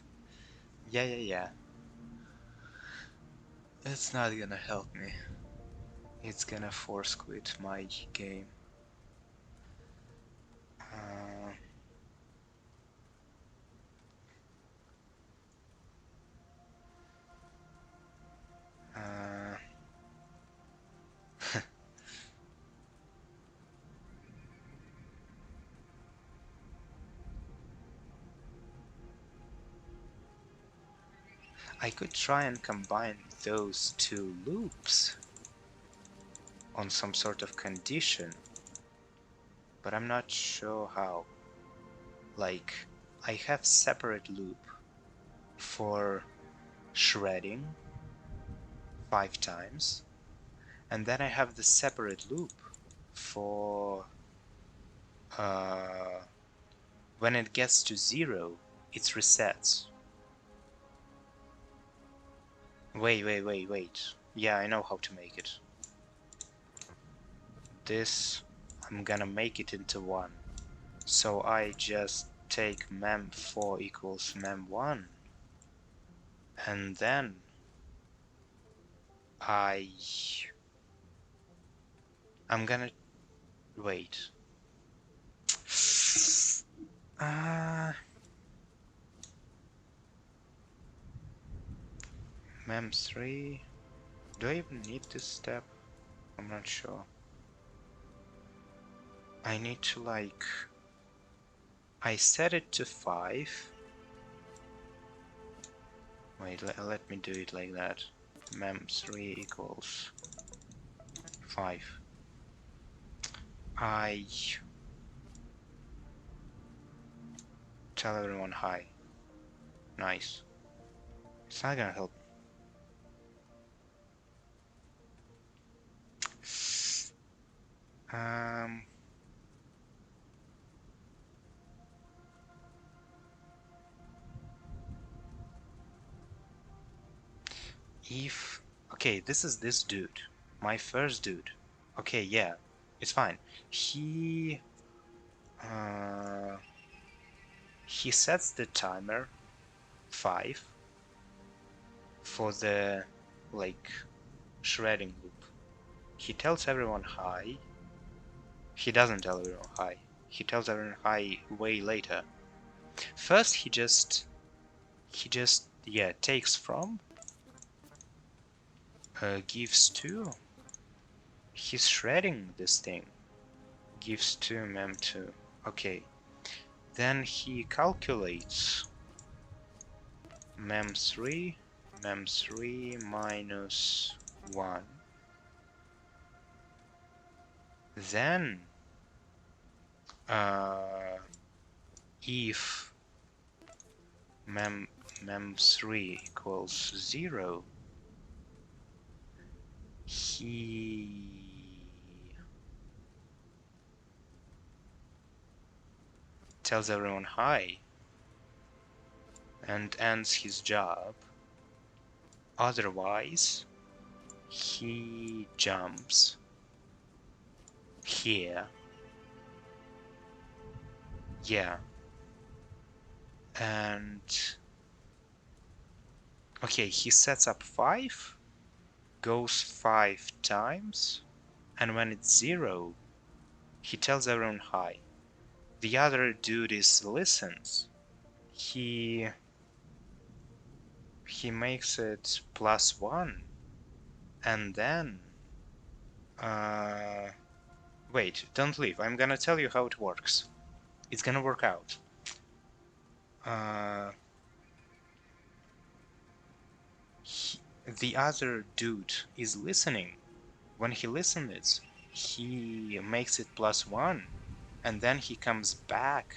Yeah. It's not gonna help me. It's gonna force quit my game. Uh, uh, I could try and combine those two loops on some sort of condition, but I'm not sure how. Like, I have separate loop for shredding 5 times, and then I have the separate loop for when it gets to 0, it resets. Wait. Yeah, I know how to make it. This, I'm gonna make it into 1. So I just take mem4 equals mem1, and then I'm gonna wait. Mem3. Do I even need this step? I'm not sure. I need to like. I set it to 5. Wait, let me do it like that. Mem3 equals 5. I tell everyone hi. Nice. It's not gonna help. If okay, this is this dude, my first dude. Okay, yeah, it's fine. He sets the timer 5 for the like shredding loop. He tells everyone hi. He doesn't tell everyone hi. He tells everyone hi way later. First he just yeah, takes from, gives to. He's shredding this thing. Gives to mem2. Okay. Then he calculates mem3 minus 1. Then if mem3 equals 0, he tells everyone hi and ends his job. Otherwise, he jumps here. Yeah. And okay, he sets up 5, goes 5 times, and when it's 0, he tells everyone hi. The other dude listens. He makes it +1, and then wait, don't leave. I'm gonna tell you how it works. It's gonna work out. The other dude is listening. When he listens, he makes it +1, and then he comes back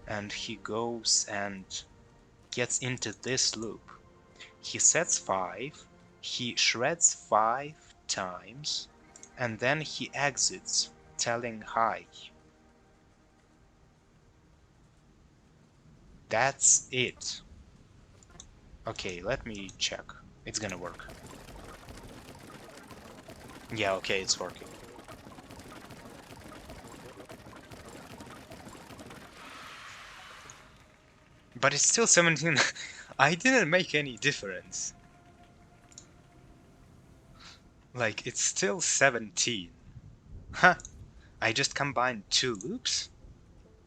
and he goes and gets into this loop. He sets 5, he shreds 5 times, and then he exits telling hi. That's it. Okay, let me check. It's gonna work. Yeah, okay, it's working. But it's still 17. I didn't make any difference. Like, it's still 17. Huh. I just combined 2 loops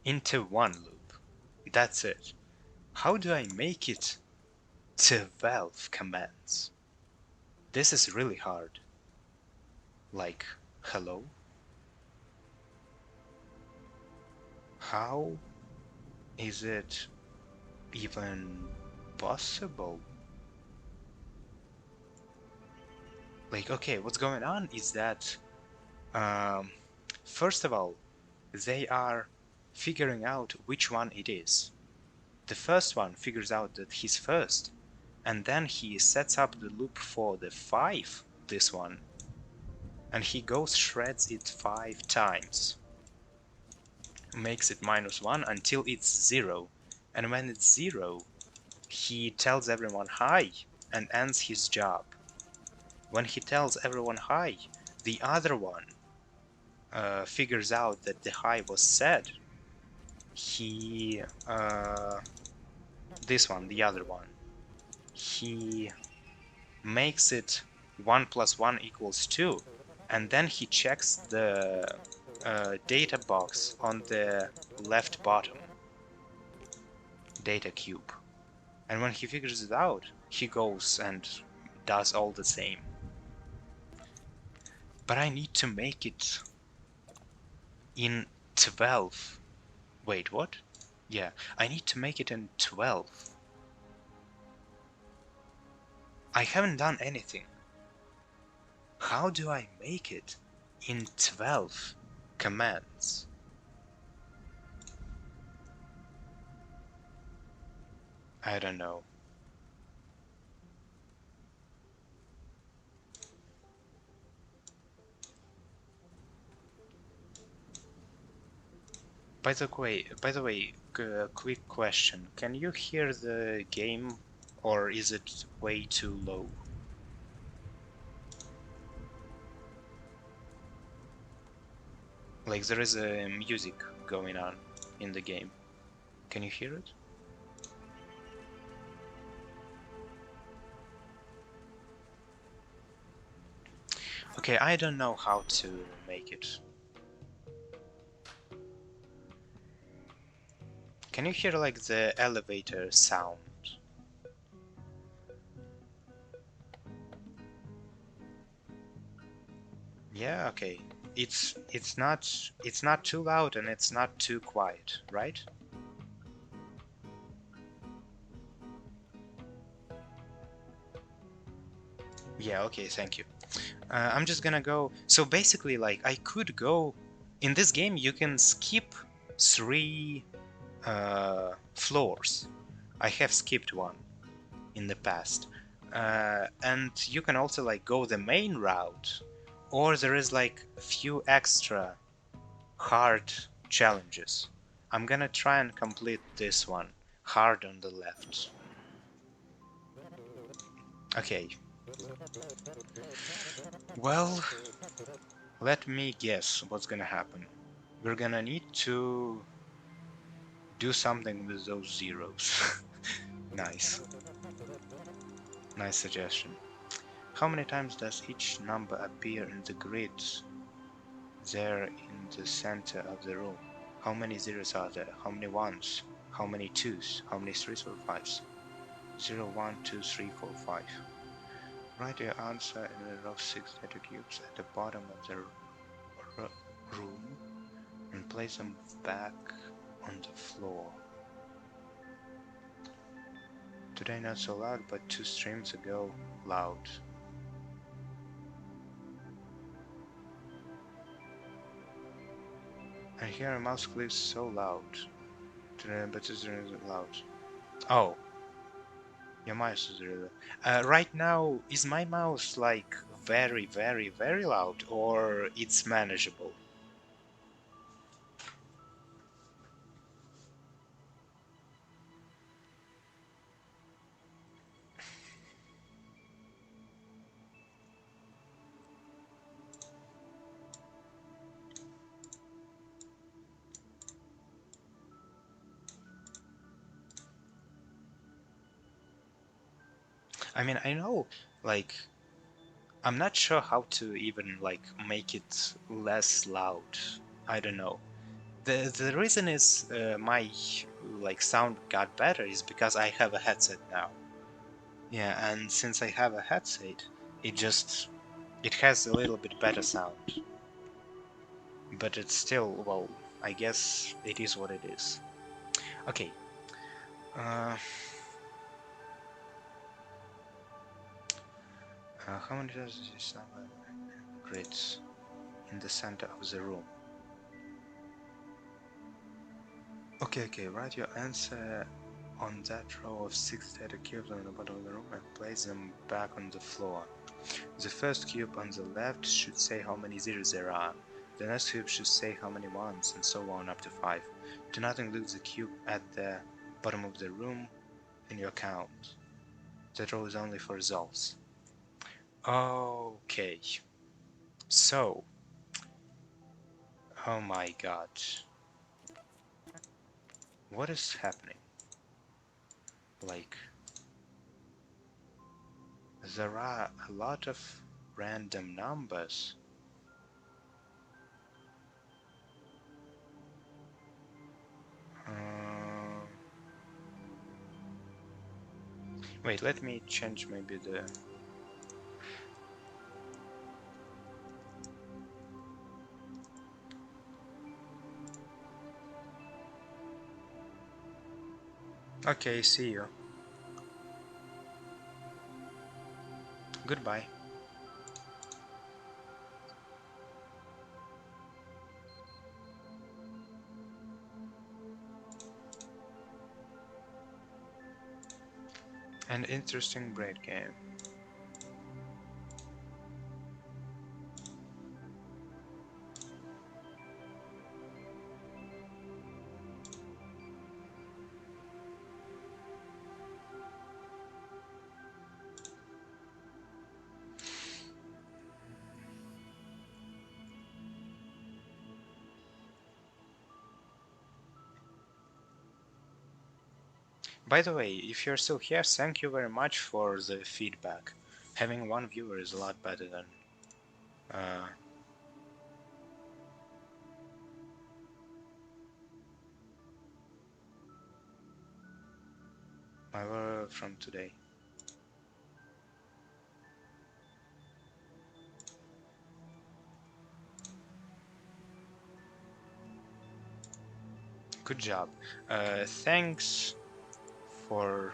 into 1 loop. That's it. How do I make it 12 commands? This is really hard. Like, hello? How is it even possible? Like, okay, what's going on is that, um, first of all, they are figuring out which one it is. The first one figures out that he's first, and then he sets up the loop for the 5, this one, and he goes shreds it 5 times, makes it -1 until it's 0, and when it's 0, he tells everyone hi and ends his job. When he tells everyone hi, the other one figures out that the hi was said. He, this one, the other one, he makes it 1 + 1 = 2, and then he checks the data box on the left bottom data cube, and when he figures it out, he goes and does all the same. But I need to make it in 12. Wait, what? Yeah, I need to make it in 12. I haven't done anything. How do I make it in 12 commands? I don't know. By the way, quick question. Can you hear the game, or is it way too low? Like there is a music going on in the game. Can you hear it? Okay, I don't know how to make it. Can you hear like the elevator sound? Yeah, okay. It's not too loud and it's not too quiet, right? Yeah, okay, thank you. I'm just gonna go. So basically, like, I could go. In this game, you can skip 3 floors. I have skipped one in the past. And you can also, like, go the main route, or there is, like, a few extra hard challenges. I'm gonna try and complete this one. Hard on the left. Okay. Well, let me guess what's gonna happen. We're gonna need to do something with those zeros. Nice. Nice suggestion. How many times does each number appear in the grid there in the center of the room? How many zeros are there? How many ones? How many twos? How many threes or fives? 0, 1, 2, 3, 4, 5. Write your answer in a row of 6 letter cubes at the bottom of the room and place them back on the floor. Today not so loud, but 2 streams ago loud. I hear a mouse clicks so loud. Today, but it's really loud. Oh, your mouse is really loud. Right now, is my mouse like very, very, very loud, or it's manageable? I mean, I know, like, I'm not sure how to even, like, make it less loud. I don't know. The reason is my, like, sound got better is because I have a headset now. Yeah, and since I have a headset, it has a little bit better sound. But it's still, well, I guess it is what it is. Okay. How many does this number grids in the center of the room? Okay, write your answer on that row of 6 data cubes on the bottom of the room and place them back on the floor. The first cube on the left should say how many zeros there are. The next cube should say how many ones, and so on up to 5. Do not include the cube at the bottom of the room in your count. That row is only for results. Okay. So, oh my god. What is happening? Like, there are a lot of random numbers. Wait, let me change maybe the... Okay, see you. Goodbye. An interesting braid game. By the way, if you're still here, thank you very much for the feedback. Having one viewer is a lot better than... my word from today. Good job. Thanks for...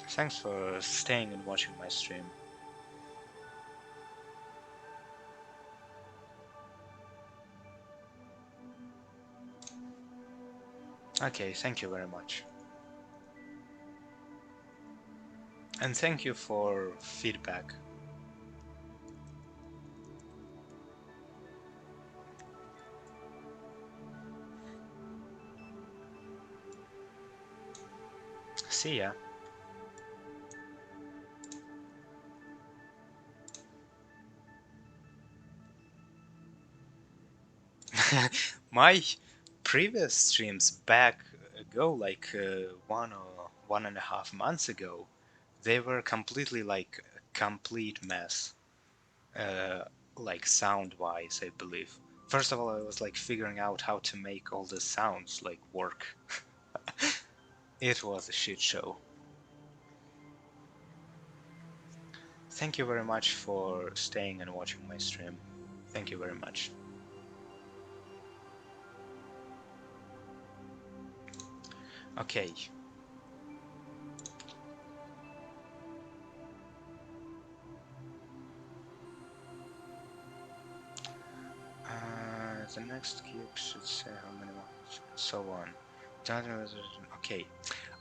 thanks for staying and watching my stream. Okay, thank you very much. And thank you for feedback. See ya. My previous streams back ago, like 1.5 months ago, they were completely like a complete mess. Like sound-wise, I believe. First of all, I was like figuring out how to make all the sounds like work. It was a shit show. Thank you very much for staying and watching my stream. Thank you very much. Okay. The next cube should say how many ones, and so on. Okay,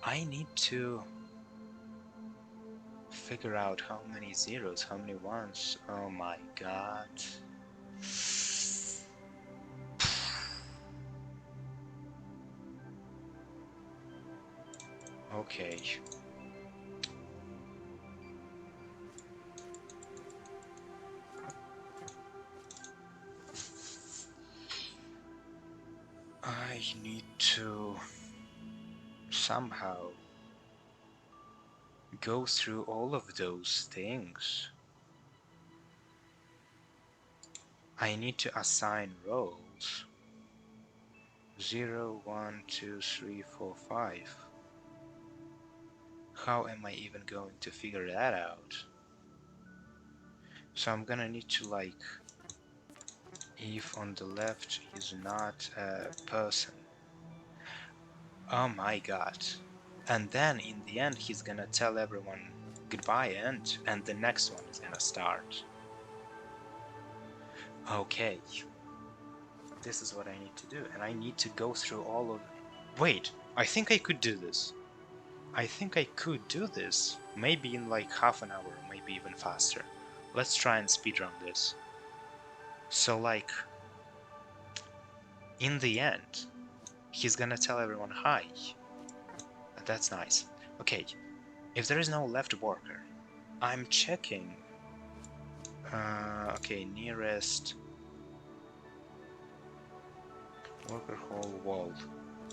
I need to figure out how many zeros, how many ones. Oh my god. Okay. need to somehow go through all of those things. I need to assign rows. 0, 1, 2, 3, 4, 5. How am I even going to figure that out? So I'm gonna need to, like, if on the left is not a person. Oh my god. And then in the end he's gonna tell everyone goodbye and the next one is gonna start. Okay. This is what I need to do, and I need to go through all of... Wait, I think I could do this. I think I could do this. Maybe in like half an hour, maybe even faster. Let's try and speedrun this. So like, in the end, he's gonna tell everyone hi. That's nice. Okay, if there is no left worker, I'm checking... okay, nearest worker hall wall.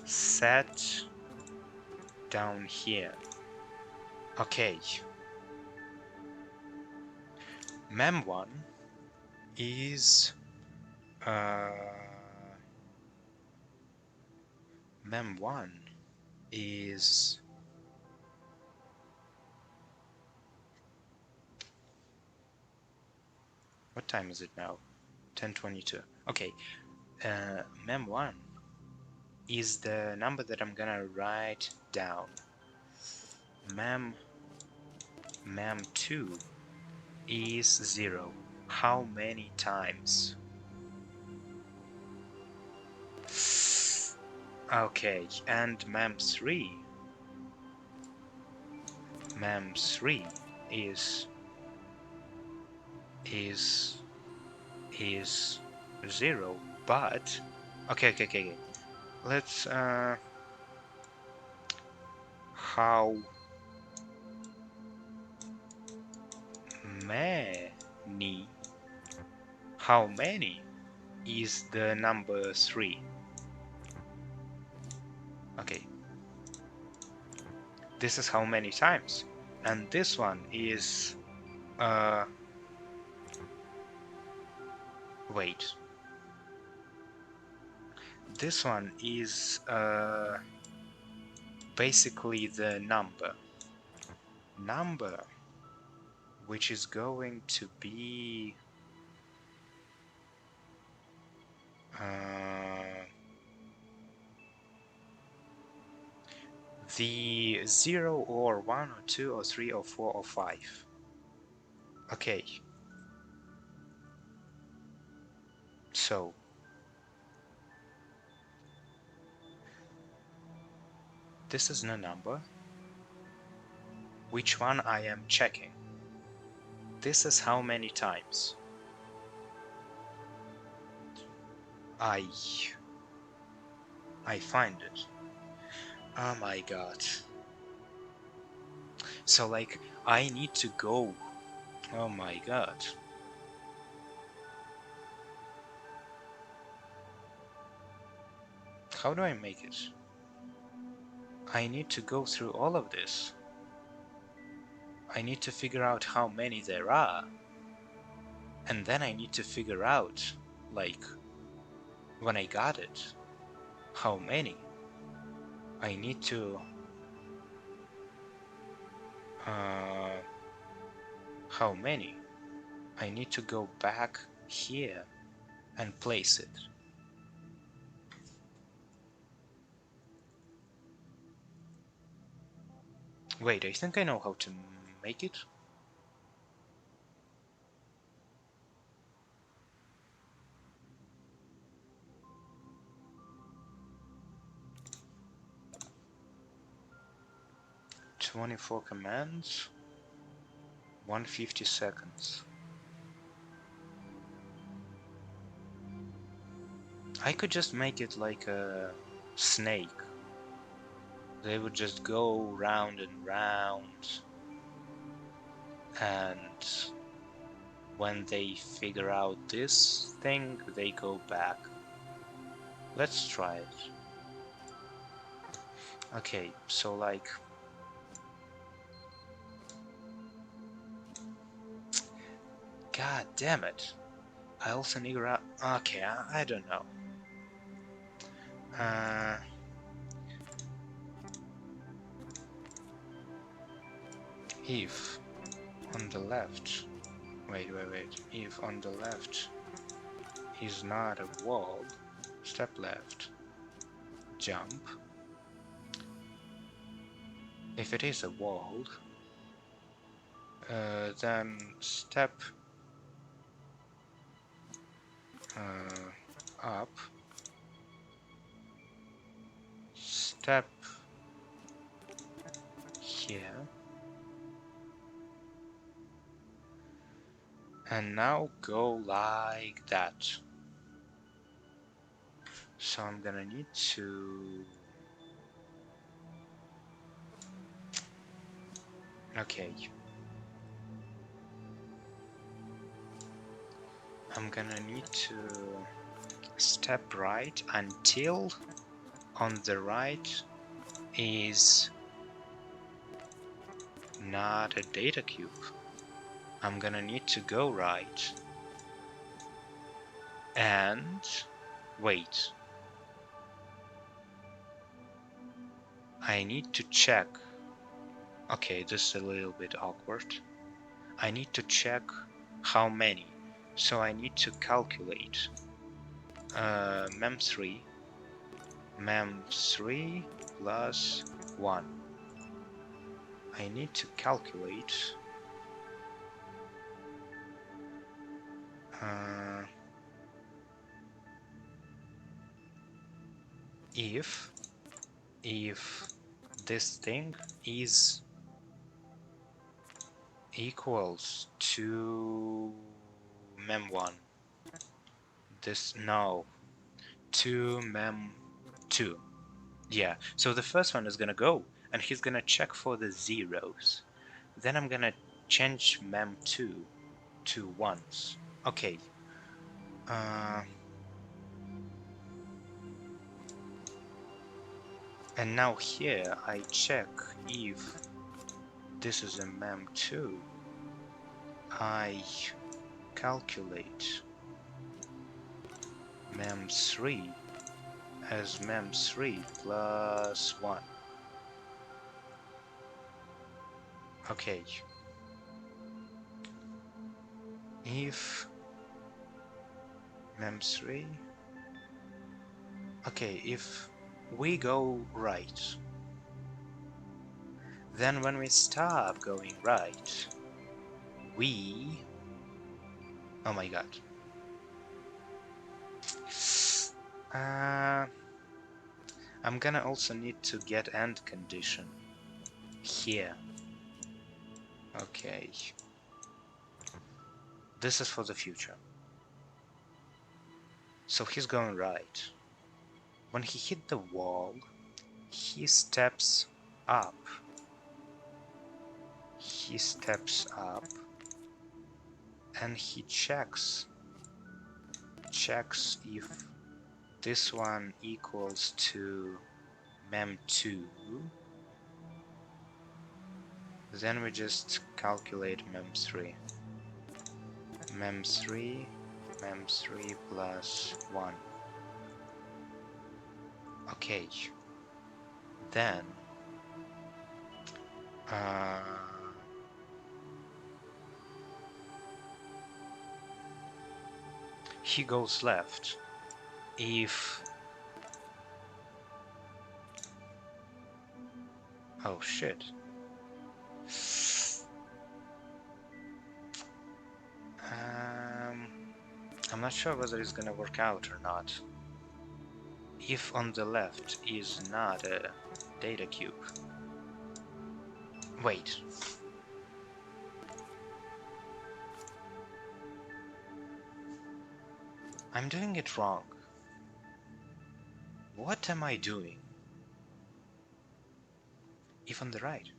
Set down here. Okay. Mem1 is... Mem1 is... What time is it now? 10:22. Okay, Mem1 is the number that I'm gonna write down. Mem2 is 0. How many times? Okay, and Mem3 is 0, but okay. Let's how many is the number 3? Okay, this is how many times, and this one is wait, this one is basically the number which is going to be the 0 or 1 or 2 or 3 or 4 or 5. Okay, so this is the number. Which one I am checking? This is how many times I find it. Oh my god. So like I need to go. Oh my god. How do I make it? I need to go through all of this. I need to figure out how many there are. And then I need to figure out, like, when I got it, how many. I need to... how many? I need to go back here and place it. Wait, I think I know how to make it. "24 commands, 150 seconds. I could just make it like a snake. They would just go round and round, and when they figure out this thing, they go back. Let's try it. Okay, so like... God damn it. I also need... Okay, I don't know. If on the left... Wait. If on the left is not a wall, step left, jump. If it is a wall, then step up, step here, and now go like that. So I'm gonna need to... Okay. I'm gonna need to step right until on the right is not a data cube. I'm gonna need to go right and wait. I need to check. Okay, this is a little bit awkward. I need to check how many. So I need to calculate mem3 plus 1. I need to calculate if this thing is equals to mem1. This, no, to mem2. Yeah, so the first one is gonna go and he's gonna check for the zeros. Then I'm gonna change mem2 to ones. Okay. And now here I check if this is a mem2. I calculate mem3 as mem3 plus 1. Okay. If mem3... Okay, if we go right, then when we stop going right, we... Oh my god. I'm gonna also need to get end condition here. Okay. This is for the future. So he's going right. When he hit the wall, he steps up. He steps up and he checks if this one equals to mem2. Then we just calculate mem3. Mem3 plus 1. Okay. Then he goes left if... Oh shit. I'm not sure whether it's gonna work out or not. If on the left is not a data cube. Wait. I'm doing it wrong. What am I doing? If on the right.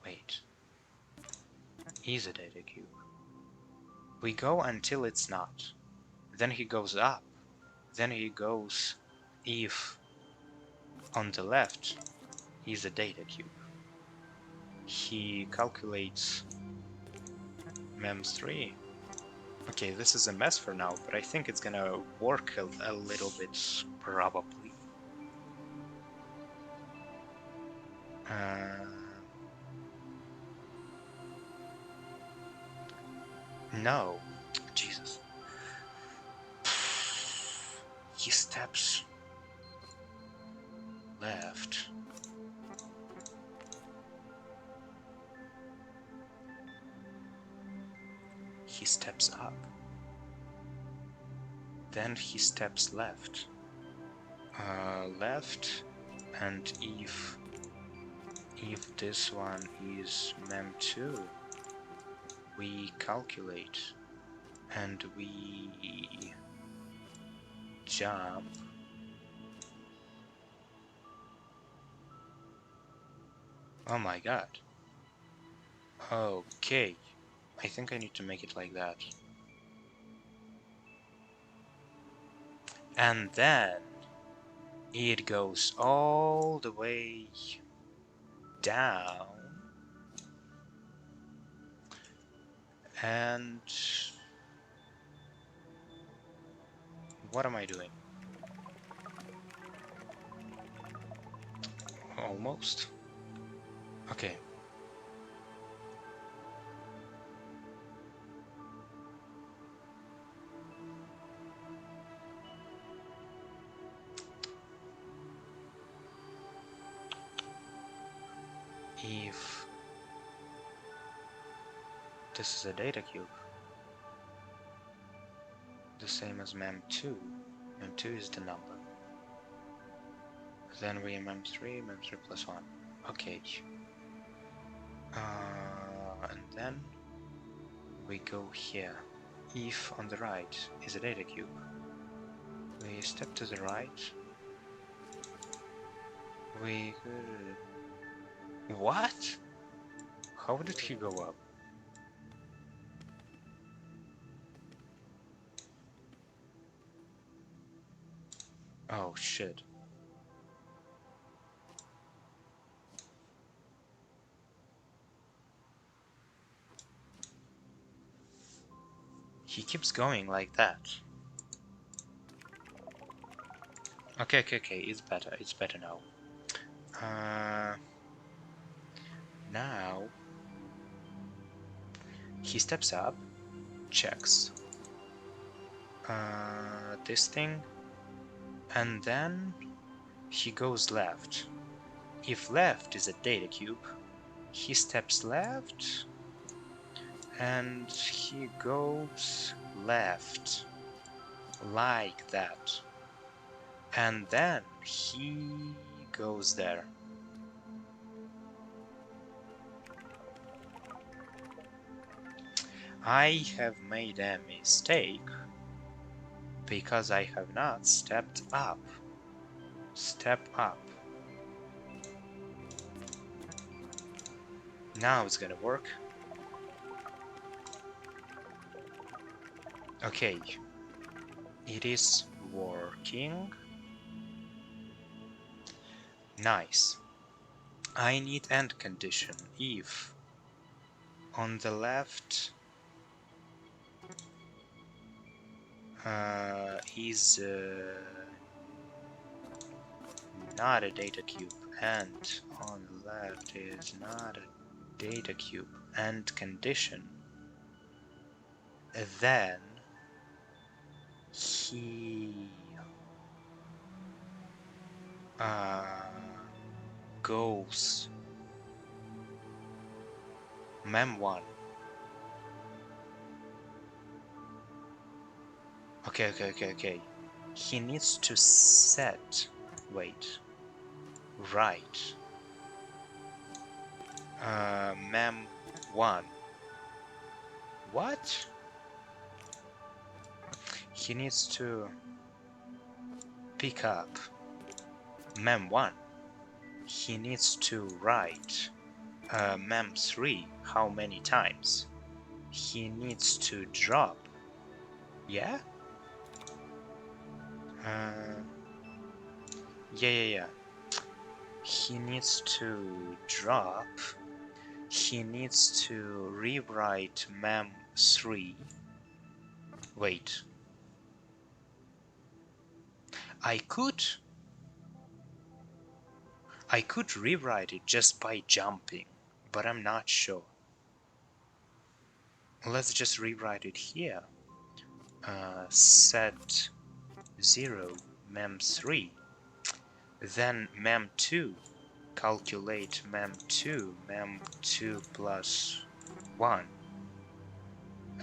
Wait. Is a data cube. We go until it's not. Then he goes up. Then he goes if on the left is a data cube. He calculates mem3. Okay, this is a mess for now, but I think it's gonna work a little bit, probably. No. Jesus. He steps left. He steps up. Then he steps left. Left, and if this one is mem2, we calculate and we jump. Oh my god. Okay. I think I need to make it like that. And then it goes all the way down. And what am I doing? Almost. Okay. If this is a data cube, the same as mem2. Mem2 is the number. Then we mem3 plus 1. Okay. And then we go here. If on the right is a data cube, we step to the right. We could... What? How did he go up? Oh shit. He keeps going like that. Okay, it's better now. Now he steps up, checks this thing, and then he goes left. If left is a data cube, he steps left and he goes left like that, and then he goes there. I have made a mistake because I have not stepped up. Step up. Now it's gonna work. Okay, it is working. Nice. I need end condition if on the left is not a data cube, and on the left is not a data cube, end condition, then he goes mem1. Okay. He needs to set, wait, right, mem1. What? He needs to pick up mem1. He needs to write mem3 how many times? he needs to drop. Yeah? Yeah. He needs to drop. He needs to rewrite mem3. Wait. I could rewrite it just by jumping, but I'm not sure. Let's just rewrite it here. Set 0 mem3, then mem2, calculate mem2 plus 1,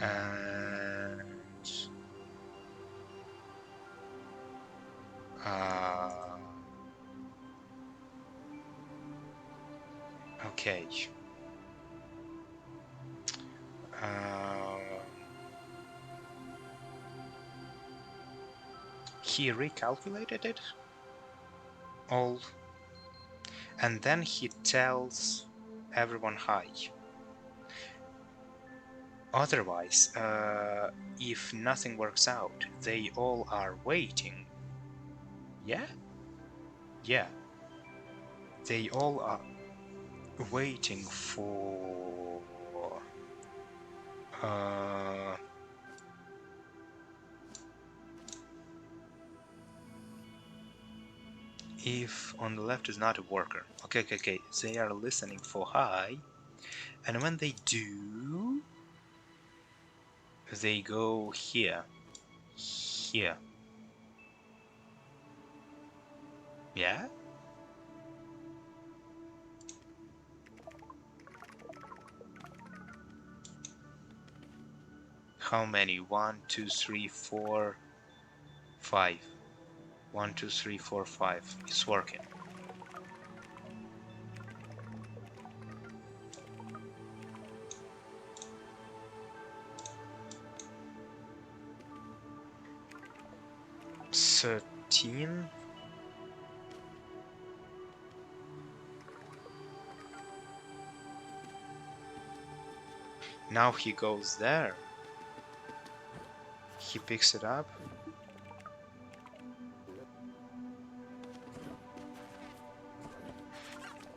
and okay. He recalculated it all, and then he tells everyone hi. Otherwise, if nothing works out, they all are waiting. Yeah? Yeah. They all are waiting for... if on the left is not a worker. Okay. They are listening for hi, and when they do, they go here. Here. Yeah? How many? 1, 2, 3, 4, 5. 1, 2, 3, 4, 5. It's working. Thirteen. Now he goes there. He picks it up.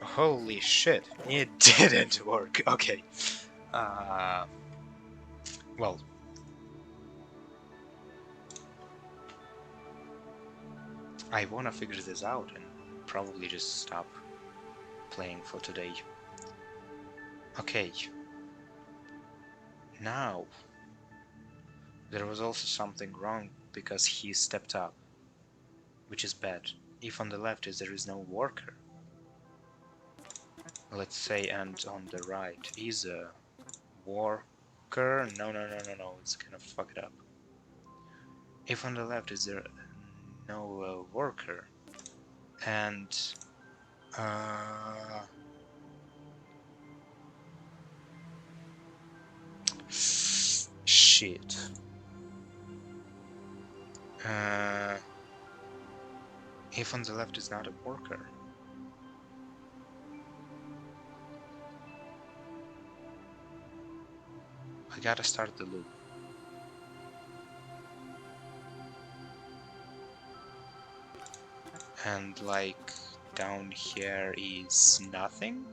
Holy shit, it didn't work. Okay. Well. I wanna figure this out and probably just stop playing for today. Okay. Now. There was also something wrong because he stepped up, which is bad. If on the left there is no worker, let's say, and on the right is a worker. No, it's gonna fuck it up. If on the left is there no worker, and shit. If on the left is not a worker, I gotta start the loop. And like down here is nothing.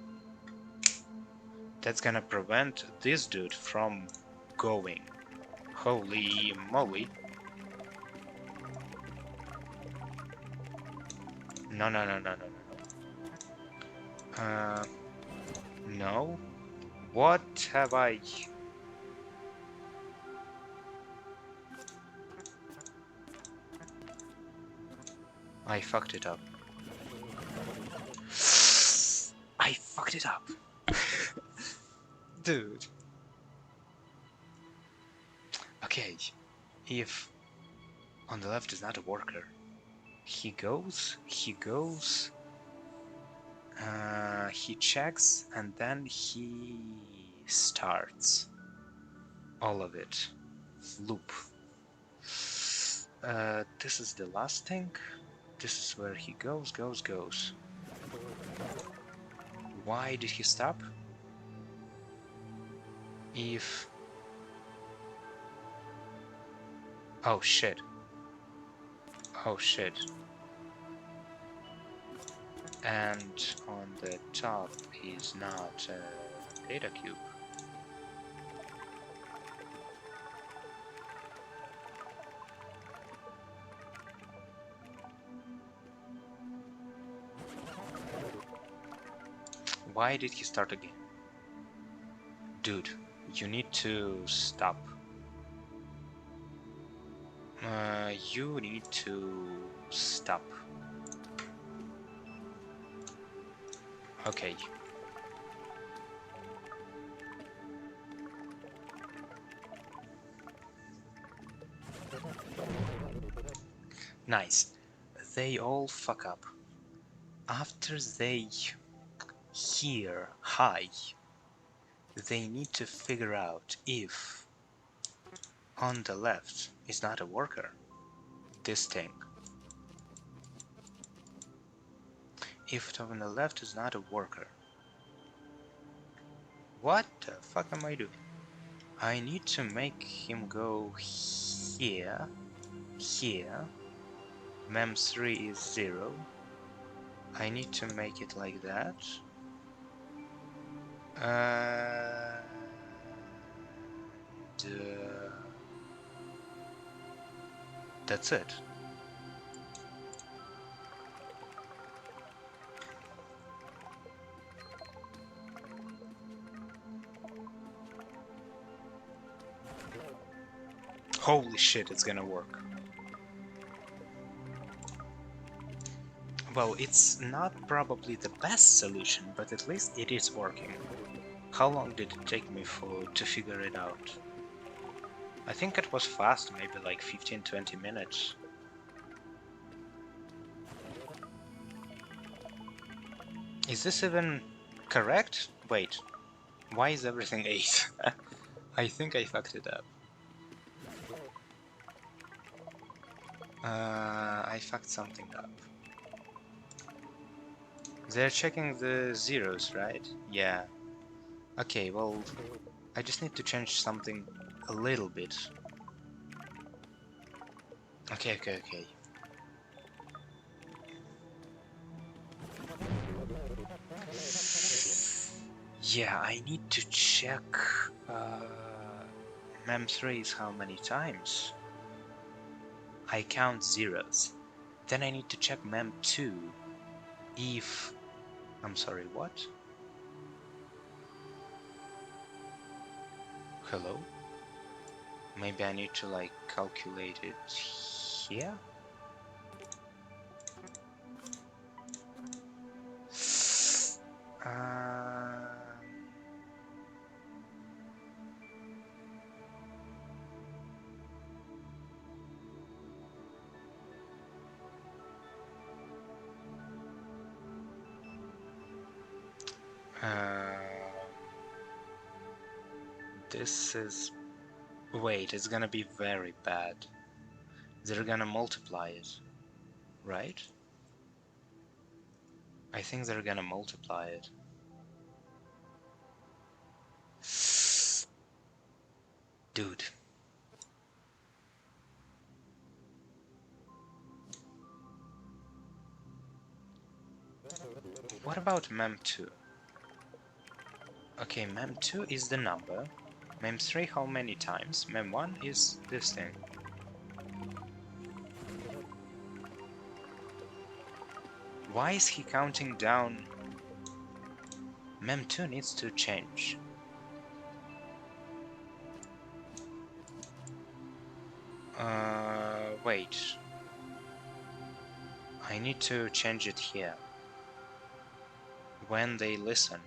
That's gonna prevent this dude from going. Holy moly. No. No. What have I... I fucked it up. I fucked it up. Dude. Okay. If on the left is not a worker, he goes, he checks, and then he starts all of it. Loop. This is the last thing. This is where he goes. Why did he stop? If Oh shit. Oh shit. And on the top is not a data cube. Why did he start again? Dude, you need to stop. You need to stop. Okay. Nice. They all fuck up. After they hear hi, they need to figure out if on the left is not a worker. This thing. If on the left is not a worker. What the fuck am I doing? I need to make him go here, here. Mem3 is 0. I need to make it like that. And that's it. Holy shit, it's gonna work. Well, it's not probably the best solution, but at least it is working. How long did it take me to figure it out? I think it was fast, maybe like 15-20 minutes. Is this even correct? Wait, why is everything 8? I think I fucked it up. I fucked something up. They're checking the zeros, right? Yeah. Okay, well, I just need to change something a little bit. Okay. Yeah, I need to check mem3 is how many times? I count zeros. Then I need to check mem2 if... I'm sorry, what? Hello? Maybe I need to like calculate it here? This is... Wait, it's gonna be very bad. They're gonna multiply it, right? I think they're gonna multiply it. Dude. What about mem2? Okay, mem2 is the number. Mem3 how many times? Mem1 is this thing. Why is he counting down? Mem2 needs to change. Wait. I need to change it here. When they listen.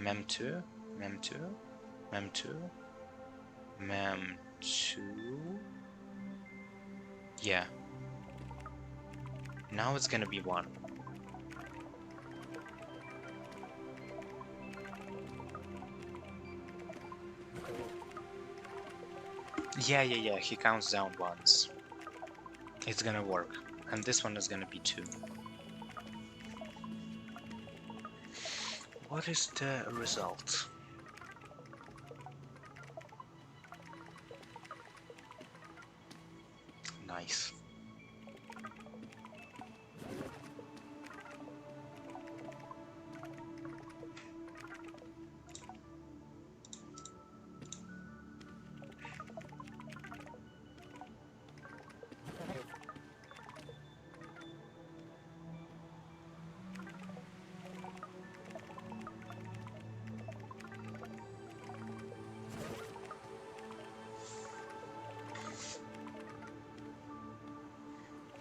Mem2, Mem2, Mem2, Mem2. Yeah. Now it's gonna be 1. Yeah, he counts down once. It's gonna work. And this one is gonna be 2. What is the result? Nice.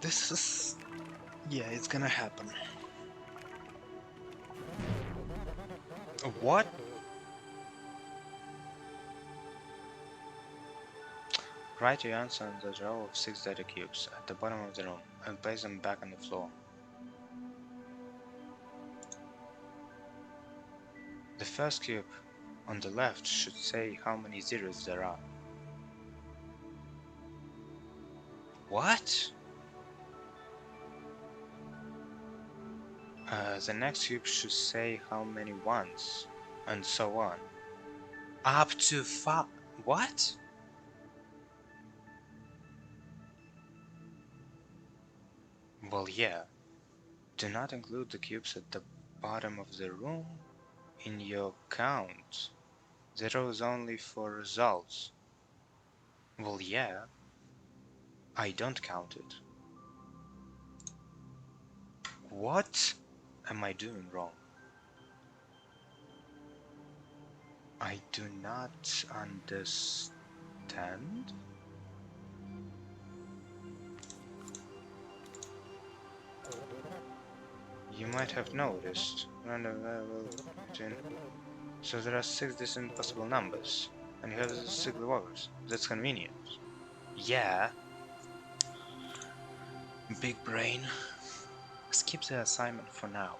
This is... yeah, it's gonna happen. What? Write your answer on the row of 6 data cubes at the bottom of the room and place them back on the floor. The first cube on the left should say how many zeros there are. What? The next cube should say how many ones, and so on. Up to 5. What? Well, yeah. Do not include the cubes at the bottom of the room in your count. The row is only for results. Well, yeah. I don't count it. What am I doing wrong? I do not understand. You might have noticed. So there are 6 distinct possible numbers, and you have 6 walkers. That's convenient. Yeah. Big brain. Skip the assignment for now.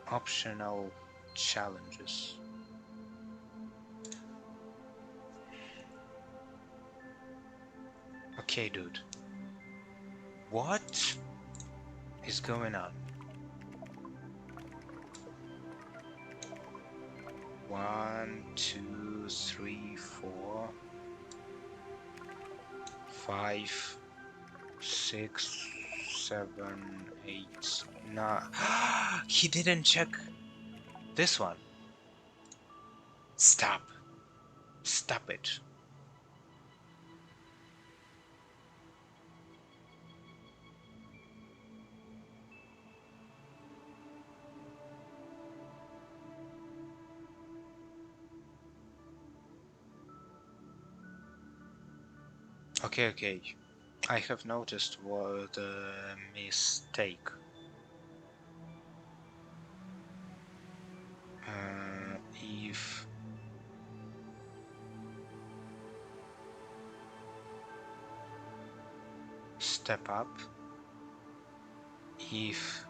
Optional challenges. Okay, dude. What is going on? 1, 2, 3, 4, 5, 6, 7, 8, 9. He didn't check this one. Stop. Stop it. Okay. I have noticed what mistake. If step up, if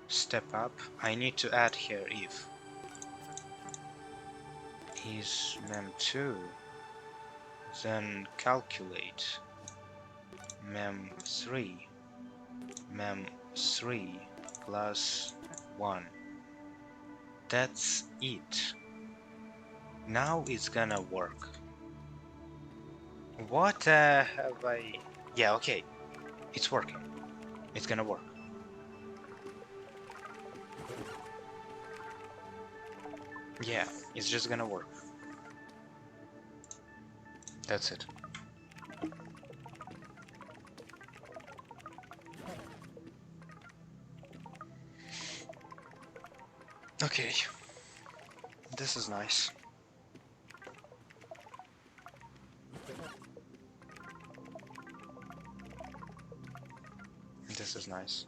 step up, I need to add here if is mem2, then calculate mem3 plus 1. That's it. Now it's gonna work. What have I... yeah, okay. It's working. It's gonna work. Yeah, it's just gonna work. That's it. Okay. This is nice. This is nice.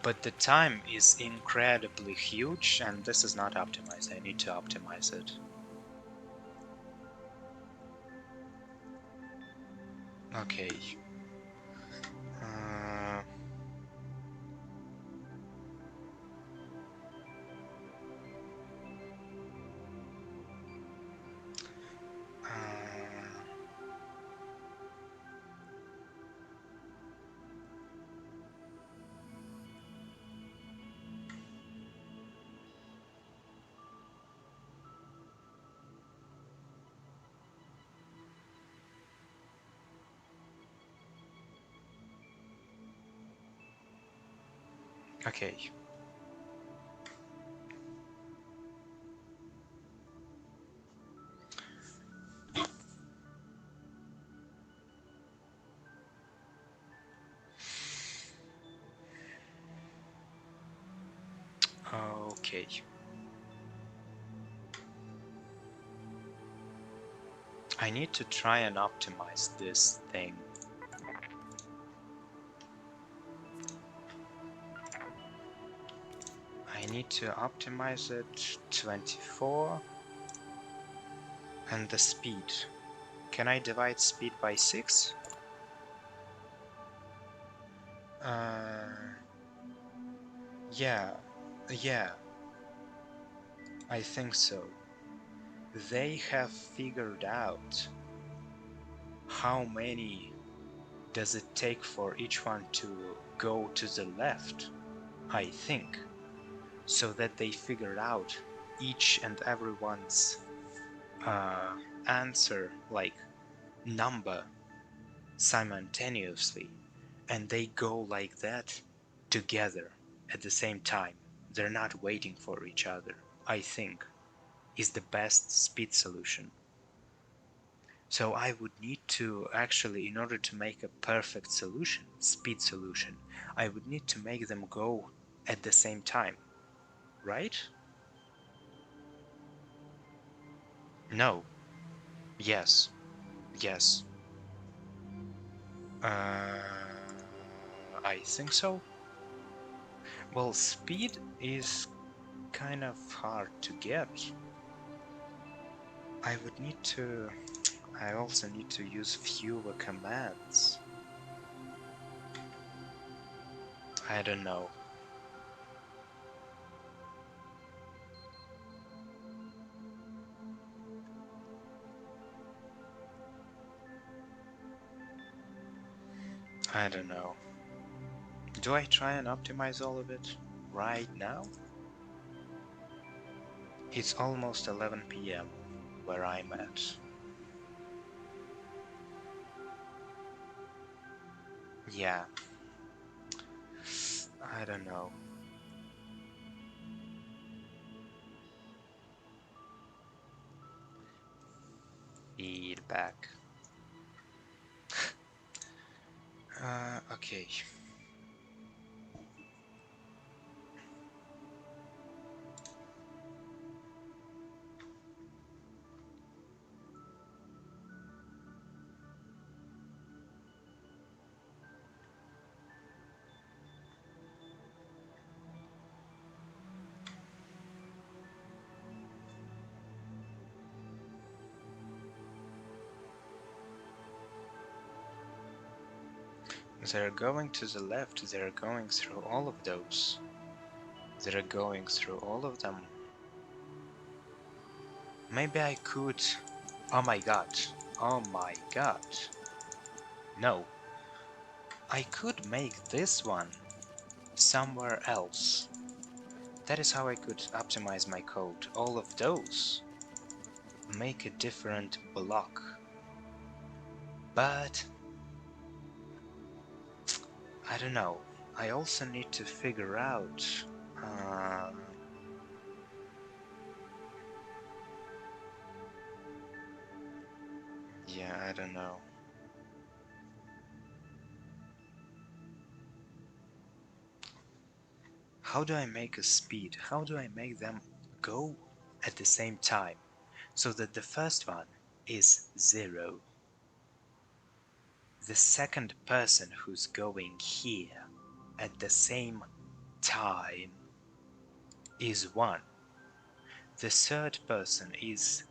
But the time is incredibly huge, and this is not optimized. I need to optimize it. Okay. Uh, uh, okay. Okay. I need to try and optimize this thing. I need to optimize it 24 and the speed. Can I divide speed by 6? Uh, yeah, yeah, I think so. They have figured out how many does it take for each one to go to the left, I think, so that they figured out each and everyone's uh, answer, like number, simultaneously, and they go like that together at the same time. They're not waiting for each other, I think, is the best speed solution. So I would need to actually, in order to make a perfect solution, speed solution, I would need to make them go at the same time, right? No. Yes. Yes. I think so. Well, speed is kind of hard to get. I would need to... I also need to use fewer commands. I don't know. I don't know. Do I try and optimize all of it right now? It's almost 11 p.m. where I'm at. Yeah, I don't know. Feedback. Okay. They're going to the left, they're going through all of those. They're going through all of them. Maybe I could... Oh my god. Oh my god. No. I could make this one somewhere else. That is how I could optimize my code. All of those make a different block. But I don't know. I also need to figure out yeah, I don't know. How do I make a speed? How do I make them go at the same time so that the first one is 0? The second person who's going here at the same time is 1. The third person is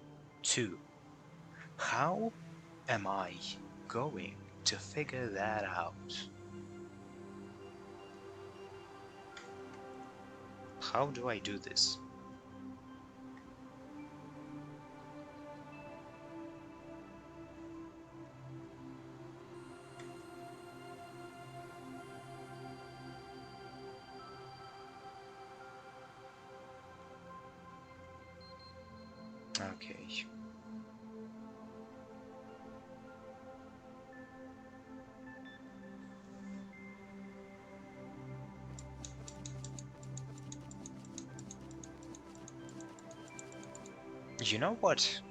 2. How am I going? to figure that out. How do I do this? Okay. You know what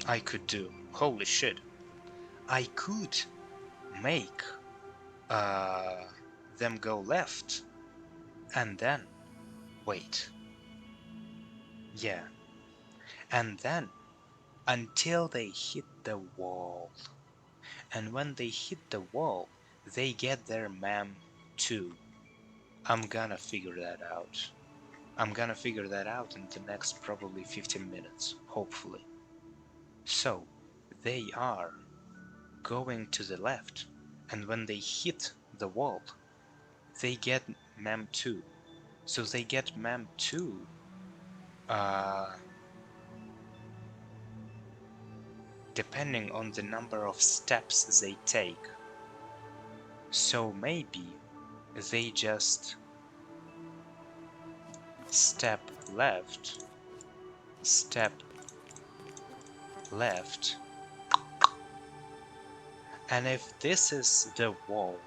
I could do? Holy shit. I could make them go left and then wait. Yeah. And then until they hit the wall. And when they hit the wall, they get their mem too. I'm gonna figure that out. I'm gonna figure that out in the next probably 15 minutes, hopefully. So, they are going to the left, and when they hit the wall, they get mem 2. So they get mem 2 depending on the number of steps they take. So maybe they just step left, and if this is the wall,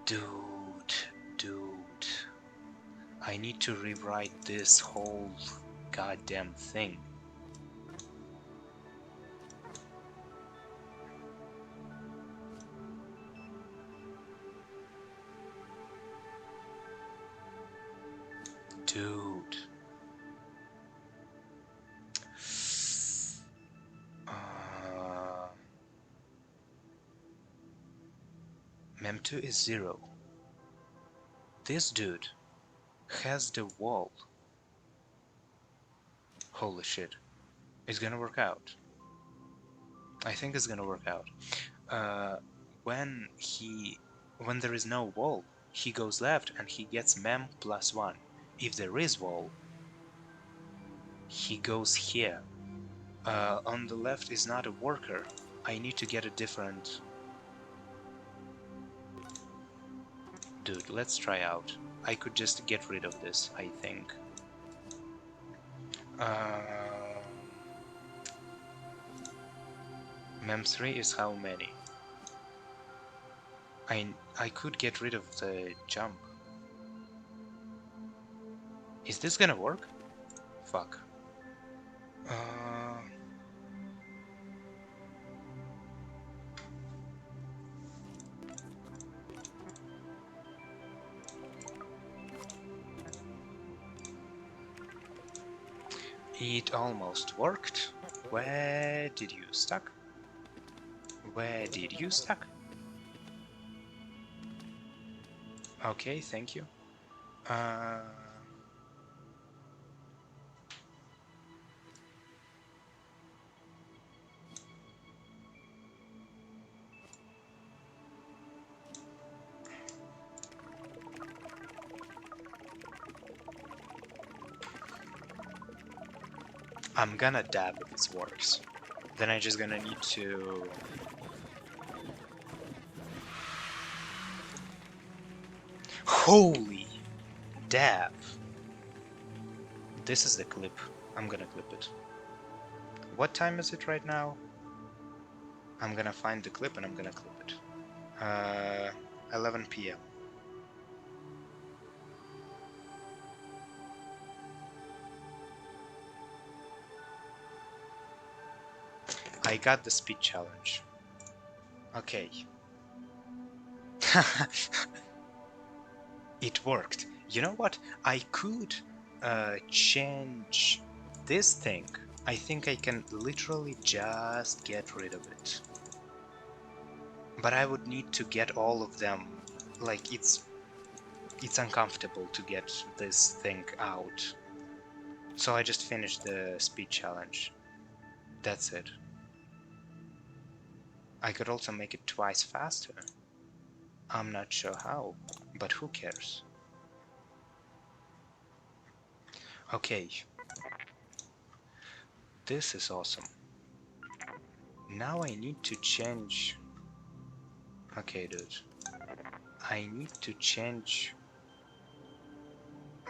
dude, I need to rewrite this whole goddamn thing. Dude. Mem2 is 0. This dude has the wall. Holy shit. It's gonna work out. I think it's gonna work out. When there is no wall, he goes left and he gets mem +1. If there is wall, he goes here. On the left is not a worker. I need to get a different... Dude, let's try out. I could just get rid of this, I think. Mem3 is how many? I could get rid of the jump. Is this gonna work? Fuck. It almost worked. Where did you stuck? Where did you stuck? Okay, thank you. I'm gonna dab if this works. Then I'm just gonna need to... Holy dab! This is the clip. I'm gonna clip it. What time is it right now? I'm gonna find the clip and I'm gonna clip it. 11 p.m. I got the speed challenge. Okay. It worked. You know what? I could change this thing. I think I can literally just get rid of it. But I would need to get all of them. Like, it's uncomfortable to get this thing out. So I just finished the speed challenge. That's it. I could also make it twice faster. I'm not sure how, but who cares? Okay. This is awesome. Now I need to change... Okay, dude. I need to change...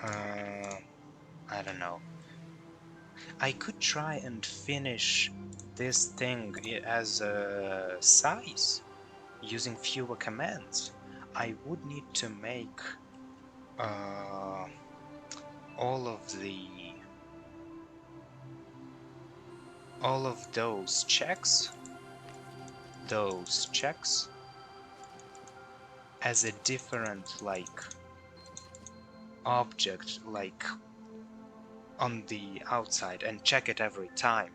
I don't know. I could try and finish this thing as a size using fewer commands. I would need to make all of those checks as a different like object, like on the outside, and check it every time.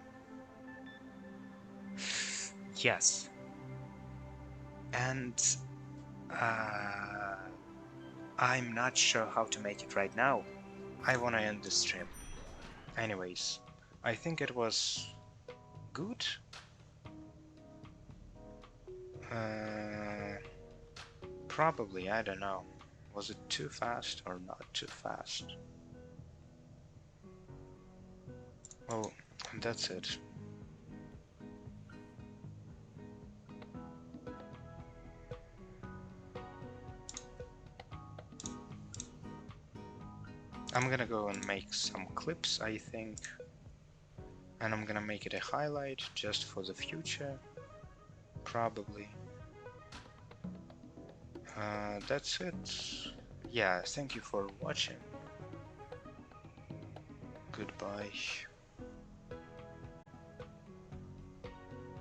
Yes. And I'm not sure how to make it right now. I wanna end the stream. Anyways, I think it was good. Probably, I don't know. Was it too fast or not too fast? Well, that's it. I'm gonna go and make some clips, I think. And I'm gonna make it a highlight just for the future. Probably. That's it. Yeah, thank you for watching. Goodbye.